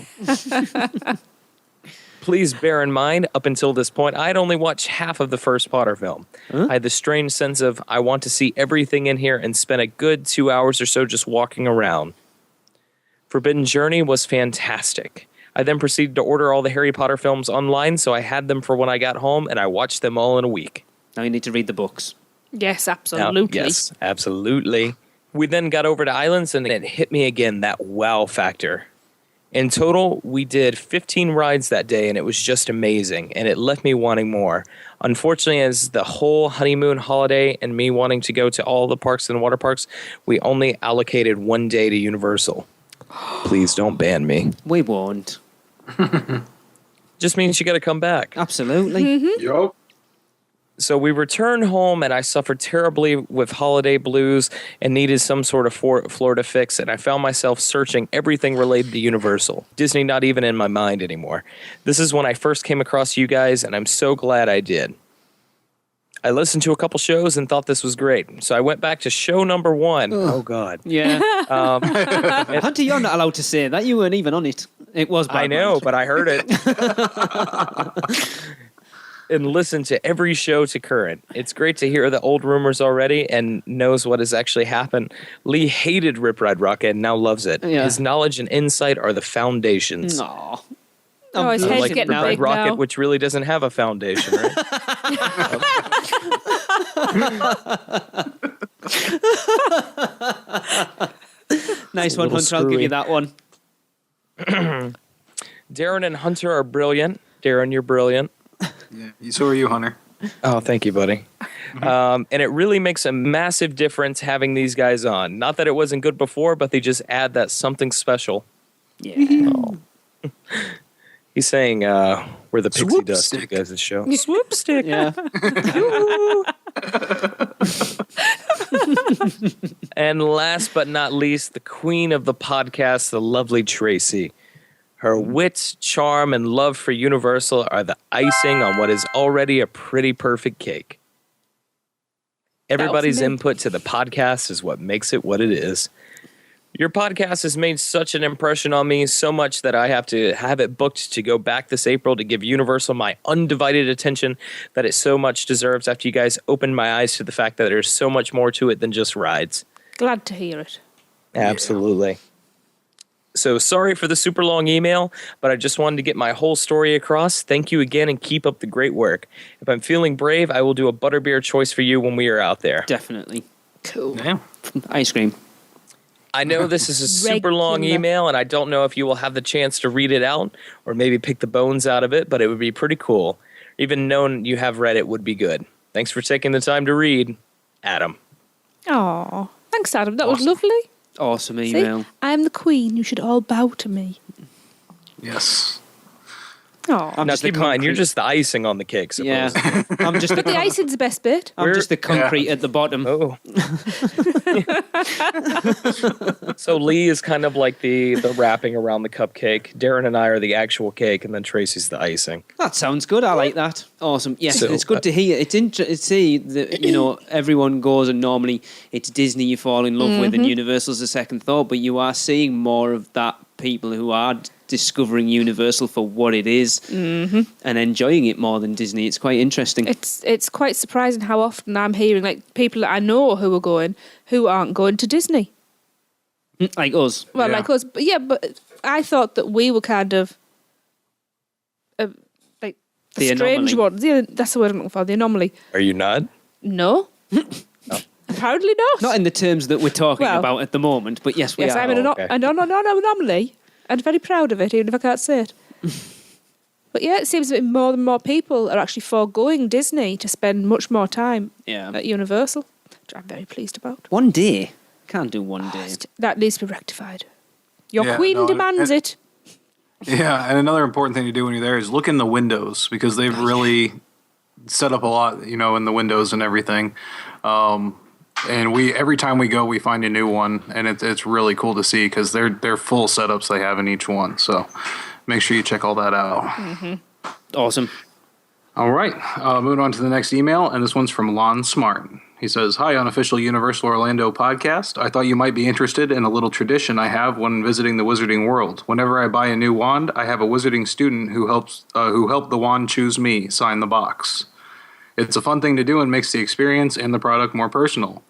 Please bear in mind, up until this point, I had only watched half of the first Potter film. I had the strange sense of, I want to see everything in here and spend a good 2 hours or so just walking around. Forbidden Journey was fantastic. I then proceeded to order all the Harry Potter films online, so I had them for when I got home, and I watched them all in a week. Now you need to read the books. Yes, absolutely. Yes, absolutely. We then got over to Islands, and it hit me again, that wow factor. In total, we did 15 rides that day, and it was just amazing, and it left me wanting more. Unfortunately, as the whole honeymoon holiday and me wanting to go to all the parks and water parks, we only allocated 1 day to Universal. Please don't ban me. We won't. Just means you got to come back. Absolutely. Yup. So we returned home, and I suffered terribly with holiday blues and needed some sort of Florida fix, and I found myself searching everything related to Universal. Disney not even in my mind anymore. This is when I first came across you guys, and I'm so glad I did. I listened to a couple shows and thought this was great, so I went back to show number 1. Oh, God. Yeah. Hunter, you're not allowed to say that. You weren't even on it. It was bad. I know, but I heard it. And listen to every show to current. It's great to hear the old rumors already and knows what has actually happened. Lee hated Rip Ride Rocket and now loves it. Yeah. His knowledge and insight are the foundations. Aw. Oh, his head's Like getting Rip Ride big Rocket, now. which really doesn't have a foundation, right? Nice one, little Hunter. I'll give screwy. you that one. Darren and Hunter are brilliant. Darren, you're brilliant. Yeah. So are you, Hunter. Oh, thank you, buddy. And it really makes a massive difference having these guys on. Not that it wasn't good before, but they just add that something special. Yeah. He's saying we're the pixie Swoop dust of stick. you guys' show. Swoop stick. Yeah. And last but not least, the queen of the podcast, the lovely Tracy. Her wit, charm, and love for Universal are the icing on what is already a pretty perfect cake. Everybody's me. input to the podcast is what makes it what it is. Your podcast has made such an impression on me, so much that I have to have it booked to go back this April to give Universal my undivided attention that it so much deserves after you guys opened my eyes to the fact that there's so much more to it than just rides. Glad to hear it. Absolutely. So sorry for the super long email, but I just wanted to get my whole story across. Thank you again and keep up the great work. If I'm feeling brave, I will do a butterbeer choice for you when we are out there. Definitely. Cool. Yeah. Ice cream. I know this is a super long Regular. email, and I don't know if you will have the chance to read it out or maybe pick the bones out of it, but it would be pretty cool. Even knowing you have read it would be good. Thanks for taking the time to read, Adam. Aw. Thanks, Adam. That was lovely. Awesome See? email. I am the queen. You should all bow to me. Yes. Aw. I'm Now just the keep in mind, you're concrete- just the icing on the cake, suppose. Yeah. I'm just the, But the icing's the best bit. I'm just the concrete at the bottom. Oh. So Lee is kind of like the wrapping around the cupcake. Darren and I are the actual cake, and then Tracy's the icing. That sounds good. I like that. Awesome. Yes, So, it's good to hear. It's see that everyone goes and normally it's Disney you fall in love with and Universal's a second thought, but you are seeing more of that people who are discovering Universal for what it is and enjoying it more than Disney. It's quite interesting. It's quite surprising how often I'm hearing like people that I know who are going who aren't going to Disney. Like us. Well, Yeah. like us, but yeah, but I thought that we were kind of like the The strange anomaly. ones. Yeah, that's the word I'm looking for. The anomaly. Are you not? No, apparently not. Not in the terms that we're talking Well- about at the moment, but yes, we yes, are. I'm an okay. anomaly. and very proud of it, even if I can't say it. But yeah, it seems that more and more people are actually foregoing Disney to spend much more time at Universal, which I'm very pleased about. One day. Can't do one day. That needs to be rectified. Your queen demands it. Yeah, and another important thing to do when you're there is look in the windows, because they've really set up a lot, in the windows and everything. And every time we go, we find a new one, and it's really cool to see because they're full setups they have in each one. So make sure you check all that out. Mm-hmm. Awesome. All right, moving on to the next email, and this one's from Lon Smart. He says, "Hi, unofficial Universal Orlando podcast. I thought you might be interested in a little tradition I have when visiting the Wizarding World. Whenever I buy a new wand, I have a wizarding student who helped the wand choose me sign the box. It's a fun thing to do and makes the experience and the product more personal.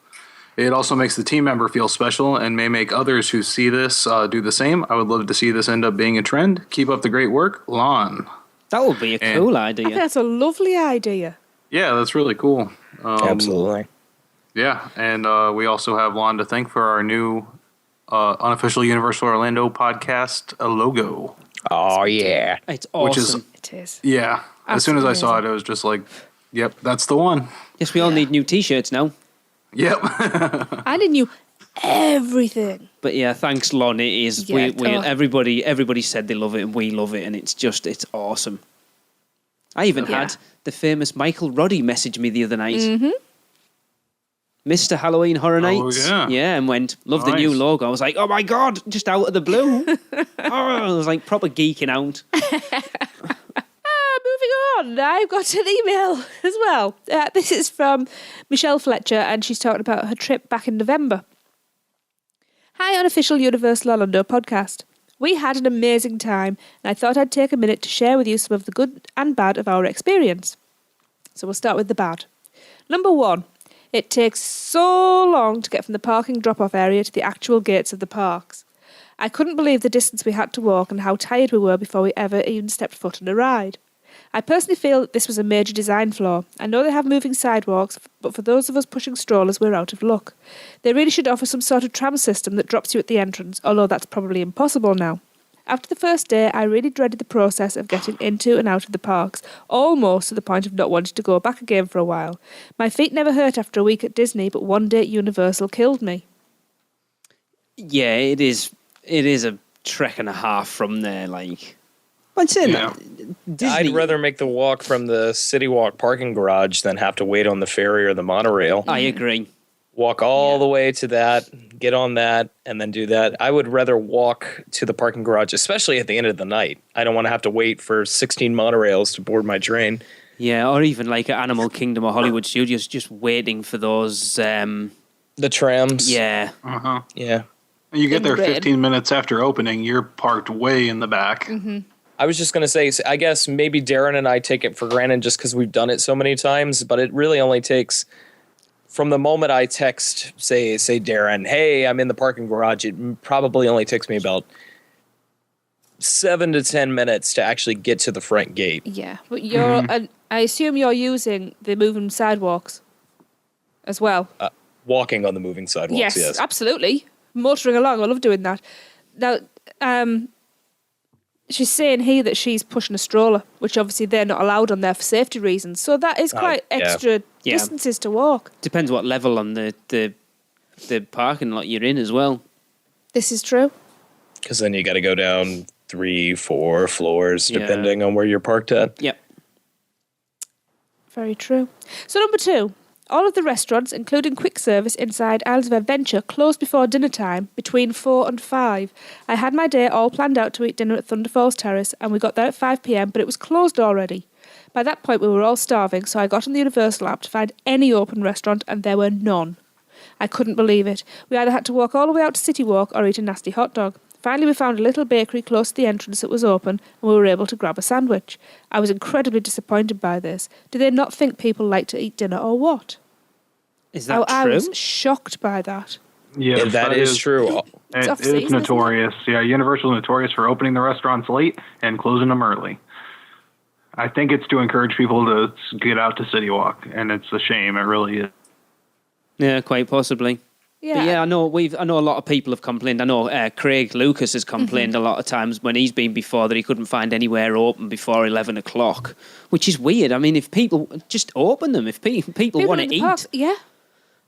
It also makes the team member feel special and may make others who see this do the same. I would love to see this end up being a trend. Keep up the great work, Lon." That would be a cool idea. I think that's a lovely idea. Yeah, that's really cool. Absolutely. Yeah, and we also have Lon to thank for our new unofficial Universal Orlando podcast logo. Oh, yeah. It's awesome. It is. Yeah. As soon as I saw it, I was just like, yep, that's the one. Yes, we all need new T-shirts now. Yep. I didn't knew everything. But yeah, thanks, Lon. It is. Yeah, Everybody said they love it, and we love it, and it's awesome. I even had the famous Michael Roddy message me the other night. Mm-hmm. Mr. Halloween Horror Nights. Yeah, and went, love the new logo. I was like, oh my God, just out of the blue. I was like proper geeking out. Moving on, I've got an email as well. This is from Michelle Fletcher, and she's talking about her trip back in November. Hi, unofficial Universal Orlando podcast. We had an amazing time, and I thought I'd take a minute to share with you some of the good and bad of our experience. So we'll start with the bad. Number 1. It takes so long to get from the parking drop-off area to the actual gates of the parks. I couldn't believe the distance we had to walk and how tired we were before we ever even stepped foot on a ride. I personally feel that this was a major design flaw. I know they have moving sidewalks, but for those of us pushing strollers, we're out of luck. They really should offer some sort of tram system that drops you at the entrance, although that's probably impossible now. After the first day, I really dreaded the process of getting into and out of the parks, almost to the point of not wanting to go back again for a while. My feet never hurt after a week at Disney, but one day at Universal killed me. Yeah, it is a trek and a half from there, like... I'd say Disney... I'd rather make the walk from the City Walk parking garage than have to wait on the ferry or the monorail. I agree. Walk all the way to that, get on that, and then do that. I would rather walk to the parking garage, especially at the end of the night. I don't want to have to wait for 16 monorails to board my train. Yeah, or even like at Animal Kingdom or Hollywood Studios, just waiting for those... The trams. Yeah. Uh-huh. Yeah. You get there 15 minutes after opening, you're parked way in the back. Mm-hmm. I was just going to say, I guess maybe Darren and I take it for granted just because we've done it so many times, but it really only takes, from the moment I text, say Darren, hey, I'm in the parking garage, it probably only takes me about 7 to 10 minutes to actually get to the front gate. Yeah, but I assume you're using the moving sidewalks as well. Walking on the moving sidewalks, yes. Absolutely. Motoring along, I love doing that. Now, she's saying here that she's pushing a stroller, which obviously they're not allowed on there for safety reasons. So that is quite extra distances to walk. Depends what level on the parking lot you're in as well. This is true. Because then you got to go down 3-4 floors, depending on where you're parked at. Yep. Very true. So number 2. All of the restaurants, including quick service inside Isles of Adventure, closed before dinner time, between 4 and 5. I had my day all planned out to eat dinner at Thunder Falls Terrace, and we got there at 5 p.m, but it was closed already. By that point, we were all starving, so I got on the Universal app to find any open restaurant, and there were none. I couldn't believe it. We either had to walk all the way out to City Walk or eat a nasty hot dog. Finally, we found a little bakery close to the entrance that was open, and we were able to grab a sandwich. I was incredibly disappointed by this. Do they not think people like to eat dinner, or what? Is that true? I was shocked by that. Yeah, that is true. It's notorious. Yeah, Universal is notorious for opening the restaurants late and closing them early. I think it's to encourage people to get out to City Walk, and it's a shame. It really is. Yeah, quite possibly. Yeah. But yeah, I know a lot of people have complained. I know Craig Lucas has complained a lot of times when he's been before that he couldn't find anywhere open before 11 o'clock, which is weird. I mean, if people just open them, if people want to eat, parks, yeah.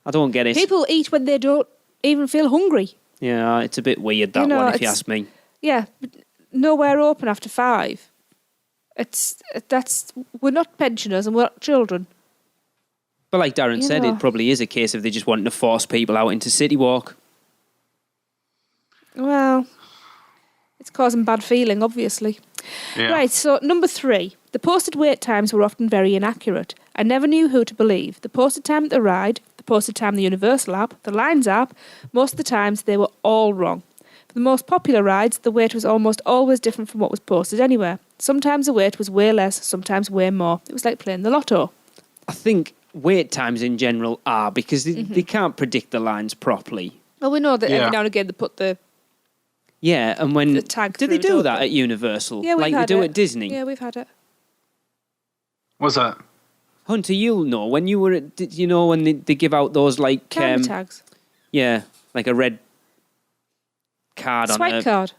I don't get it. People eat when they don't even feel hungry. Yeah, it's a bit weird that one, if you ask me. Yeah, but nowhere open after 5. We're not pensioners and we're not children. But like Darren said, know. it probably is a case of they just wanting to force people out into City Walk. Well, it's causing bad feeling, obviously. Yeah. Right, so number 3. The posted wait times were often very inaccurate. I never knew who to believe. The posted time at the ride, the posted time the Universal app, the Lines app, most of the times they were all wrong. For the most popular rides, the wait was almost always different from what was posted anywhere. Sometimes the wait was way less, sometimes way more. It was like playing the lotto. I think wait times in general are because they can't predict the lines properly. Well, we know that every now and again they put the and when the tag do they through, do don't that they? at Universal? Yeah, we've like they had do it. at Disney. Yeah, we've had it. What's that? Hunter, you'll know when you were at, did you know when they give out those like Camera tags. Yeah, like a red card Swipe on a card.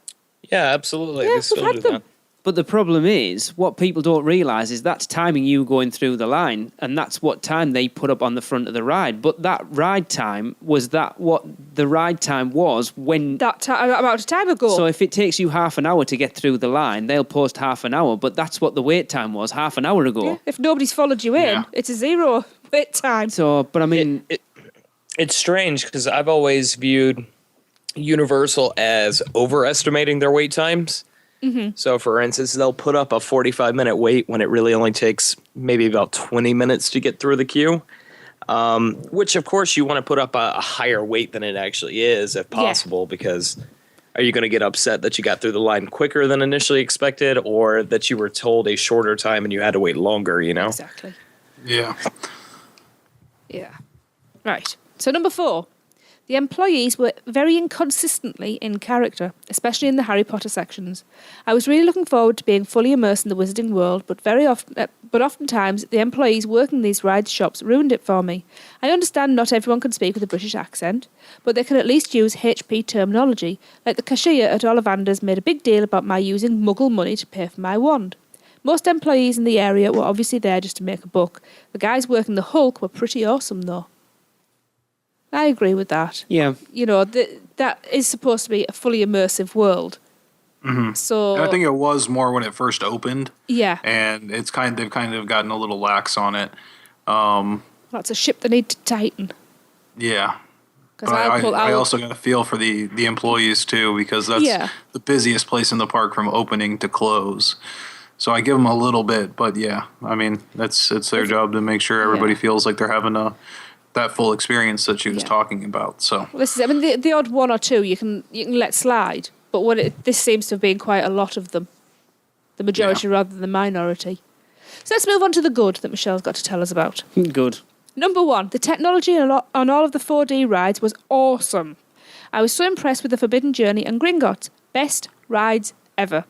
Yeah, absolutely. Yeah, They still we've do had them. that. But the problem is, what people don't realise is that's timing you going through the line, and that's what time they put up on the front of the ride. But that ride time was what the ride time was when... That amount of time ago. So if it takes you half an hour to get through the line, they'll post half an hour, but that's what the wait time was half an hour ago. Yeah, if nobody's followed you in, it's a 0 wait time. So, but I mean... It's strange because I've always viewed Universal as overestimating their wait times. Mm-hmm. So, for instance, they'll put up a 45-minute wait when it really only takes maybe about 20 minutes to get through the queue, which, of course, you want to put up a higher wait than it actually is, if possible, because are you going to get upset that you got through the line quicker than initially expected, or that you were told a shorter time and you had to wait longer, you know? Exactly. Yeah. Yeah. Right. So number 4. The employees were very inconsistently in character, especially in the Harry Potter sections. I was really looking forward to being fully immersed in the wizarding world, but oftentimes the employees working these rides shops ruined it for me. I understand not everyone can speak with a British accent, but they can at least use HP terminology, like the cashier at Ollivander's made a big deal about my using Muggle money to pay for my wand. Most employees in the area were obviously there just to make a buck. The guys working the Hulk were pretty awesome, though. I agree with that. Yeah. You know, that is supposed to be a fully immersive world. Mm-hmm. So and I think it was more when it first opened. Yeah. And they've kind of gotten a little lax on it. That's a ship they need to tighten. Yeah. But 'Cause I also got a feel for the employees too, because that's the busiest place in the park from opening to close. So I give them a little bit, but yeah, I mean, it's their job to make sure everybody feels like they're having that full experience that she was talking about. So Well, this is, I mean, the odd one or two you can let slide, but this seems to have been quite a lot of them, the majority rather than the minority. So let's move on to the good that Michelle's got to tell us about. Good. Number 1, the technology on all of the 4D rides was awesome. I was so impressed with the Forbidden Journey and Gringotts. Best rides ever.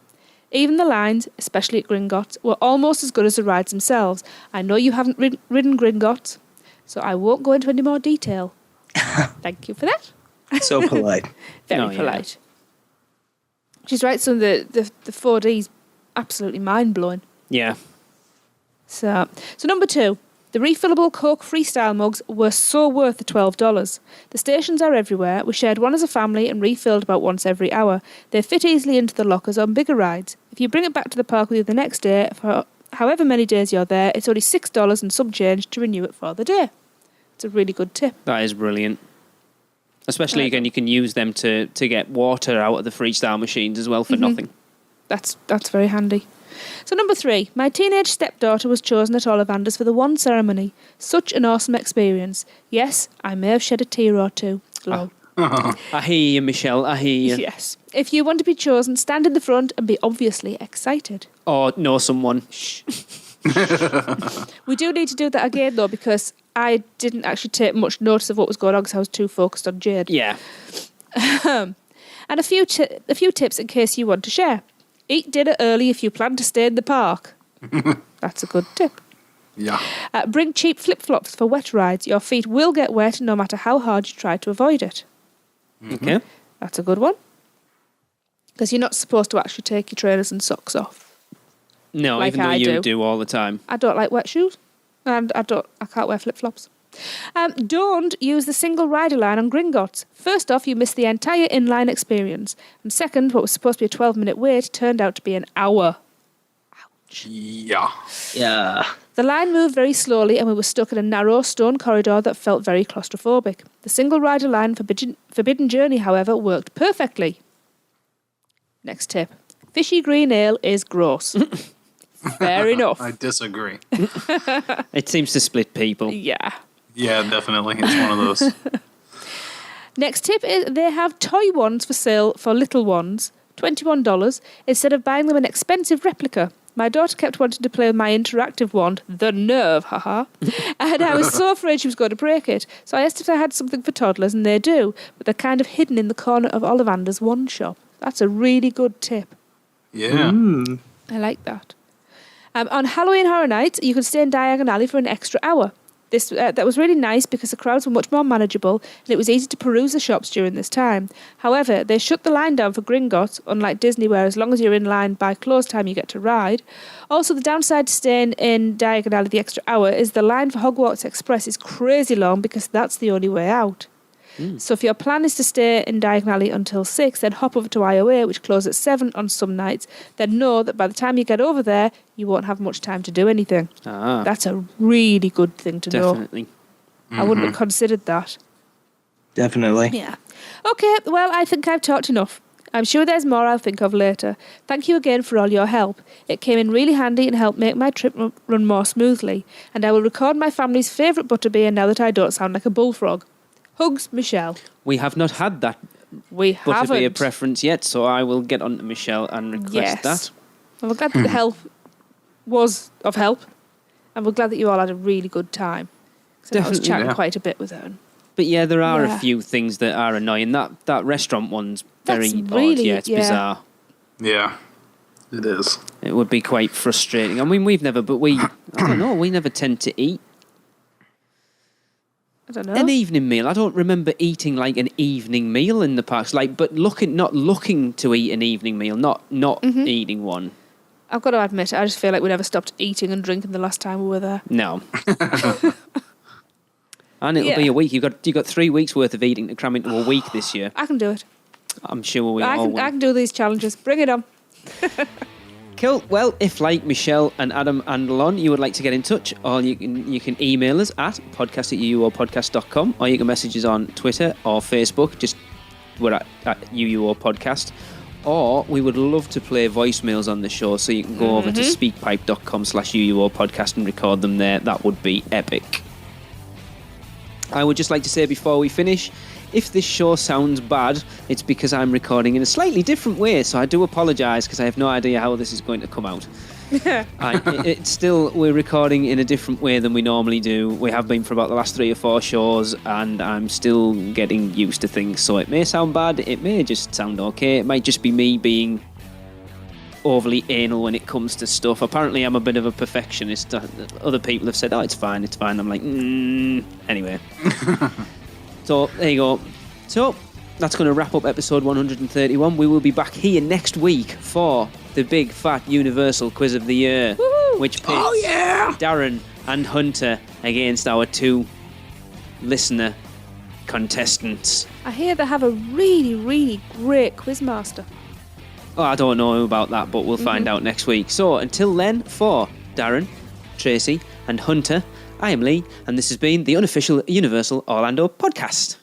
Even the lines, especially at Gringotts, were almost as good as the rides themselves. I know you haven't ridden Gringotts, so I won't go into any more detail. Thank you for that. So polite. Very polite. She's right, so the 4D's absolutely mind-blowing. Yeah. So number 2, the refillable Coke Freestyle mugs were so worth the $12. The stations are everywhere. We shared one as a family and refilled about once every hour. They fit easily into the lockers on bigger rides. If you bring it back to the park with you the next day, for however many days you're there, it's only $6 and some change to renew it for the day. It's a really good tip. That is brilliant. Especially, again, you can use them to get water out of the freestyle machines as well for nothing. That's very handy. So number 3, my teenage stepdaughter was chosen at Ollivander's for the wand ceremony. Such an awesome experience. Yes, I may have shed a tear or two. Lol. I hear you, Michelle. I hear you. Yes. If you want to be chosen, stand in the front and be obviously excited. Or know someone. We do need to do that again, though, because I didn't actually take much notice of what was going on because I was too focused on Jade. Yeah. And a few tips in case you want to share. Eat dinner early if you plan to stay in the park. That's a good tip. Yeah. Bring cheap flip-flops for wet rides. Your feet will get wet no matter how hard you try to avoid it. Okay. That's a good one. Because you're not supposed to actually take your trainers and socks off. No, Like even though I you do. all the time. I don't like wet shoes. And I can't wear flip-flops. Don't use the single rider line on Gringotts. First off, you missed the entire inline experience. And second, what was supposed to be a 12-minute wait turned out to be an hour. Yeah. Yeah. The line moved very slowly and we were stuck in a narrow stone corridor that felt very claustrophobic. The single rider line Forbidden Journey, however, worked perfectly. Next tip. Fishy green ale is gross. Fair enough. I disagree. It seems to split people. Yeah. Yeah, definitely. It's one of those. Next tip is they have toy wands for sale for little ones, $21, instead of buying them an expensive replica. My daughter kept wanting to play with my interactive wand, the nerve, haha, and I was so afraid she was going to break it. So I asked if they had something for toddlers, and they do, but they're kind of hidden in the corner of Ollivander's wand shop. That's a really good tip. Yeah. I like that. On Halloween Horror Nights, you could stay in Diagon Alley for an extra hour. That was really nice because the crowds were much more manageable and it was easy to peruse the shops during this time. However, they shut the line down for Gringotts, unlike Disney, where as long as you're in line by close time you get to ride. Also, the downside to staying in Diagon Alley the extra hour is the line for Hogwarts Express is crazy long because that's the only way out. So if your plan is to stay in Diagon Alley until 6, then hop over to IOA, which closes at 7 on some nights, then know that by the time you get over there, you won't have much time to do anything. That's a really good thing to know. Definitely. I wouldn't have considered that. Definitely. Yeah. Okay, well, I think I've talked enough. I'm sure there's more I'll think of later. Thank you again for all your help. It came in really handy and helped make my trip run more smoothly. And I will record my family's favourite butterbeer now that I don't sound like a bullfrog. Hugs, Michelle. We have not had that We butterbeer haven't. preference yet, so I will get on to Michelle and request that. Well, we're glad that the help was of help. And we're glad that you all had a really good time. So I was Definitely, chatting yeah. quite a bit with her. But yeah, there are Yeah. a few things that are annoying. That restaurant one's very That's odd. really- Yeah, it's yeah. bizarre. Yeah. It is. It would be quite frustrating. I mean, I don't know, we never tend to eat I don't know. an evening meal. I don't remember eating like an evening meal in the parks, but not looking to eat an evening meal, not eating one. I've got to admit, I just feel like we never stopped eating and drinking the last time we were there. No. And it'll be Yeah. a week. You got 3 weeks worth of eating to cram into a week this year. I can do it. I'm sure we I all can, will. I can do these challenges. Bring it on. Cool. Well, if like Michelle and Adam and Lon, you would like to get in touch, or you can email us at podcast@uuopodcast.com, or you can message us on Twitter or Facebook. Just we're at UUO Podcast. Or we would love to play voicemails on the show, so you can go over to speakpipe.com/UUO Podcast and record them there. That would be epic. I would just like to say before we finish, if this show sounds bad, it's because I'm recording in a slightly different way, so I do apologise because I have no idea how this is going to come out. We're recording in a different way than we normally do. We have been for about the last 3 or 4 shows, and I'm still getting used to things, so it may sound bad, it may just sound okay, it might just be me being overly anal when it comes to stuff. Apparently I'm a bit of a perfectionist. Other people have said, oh, it's fine. I'm like, anyway. So there you go. So that's going to wrap up episode 131. We will be back here next week for the big fat Universal Quiz of the Year, which pits Darren and Hunter against our 2 listener contestants. I hear they have a really, really great quizmaster. Oh, I don't know about that, but we'll find out next week. So until then, for Darren, Tracy, and Hunter, I am Lee, and this has been the unofficial Universal Orlando podcast.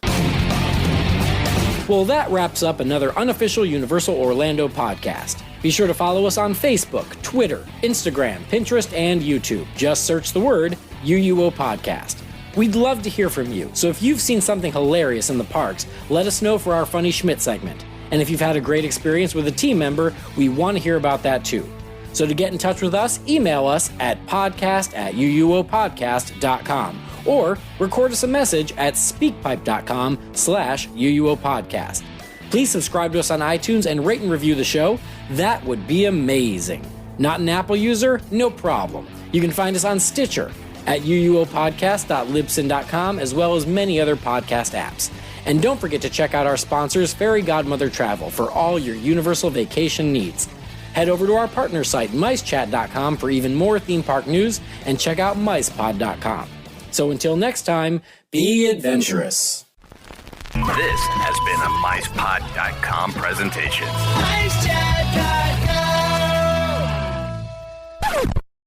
Well, that wraps up another unofficial Universal Orlando podcast. Be sure to follow us on Facebook, Twitter, Instagram, Pinterest, and YouTube. Just search the word UUO Podcast. We'd love to hear from you, so if you've seen something hilarious in the parks, let us know for our Funny Schmidt segment. And if you've had a great experience with a team member, we want to hear about that too. So to get in touch with us, email us at podcast@uuopodcast.com or record us a message at speakpipe.com/UUOpodcast. Please subscribe to us on iTunes and rate and review the show. That would be amazing. Not an Apple user? No problem. You can find us on Stitcher, at uuopodcast.libsyn.com, as well as many other podcast apps. And don't forget to check out our sponsors, Fairy Godmother Travel, for all your Universal vacation needs. Head over to our partner site, micechat.com, for even more theme park news, and check out micepod.com. So until next time, be adventurous. This has been a micepod.com presentation. Mice Chat.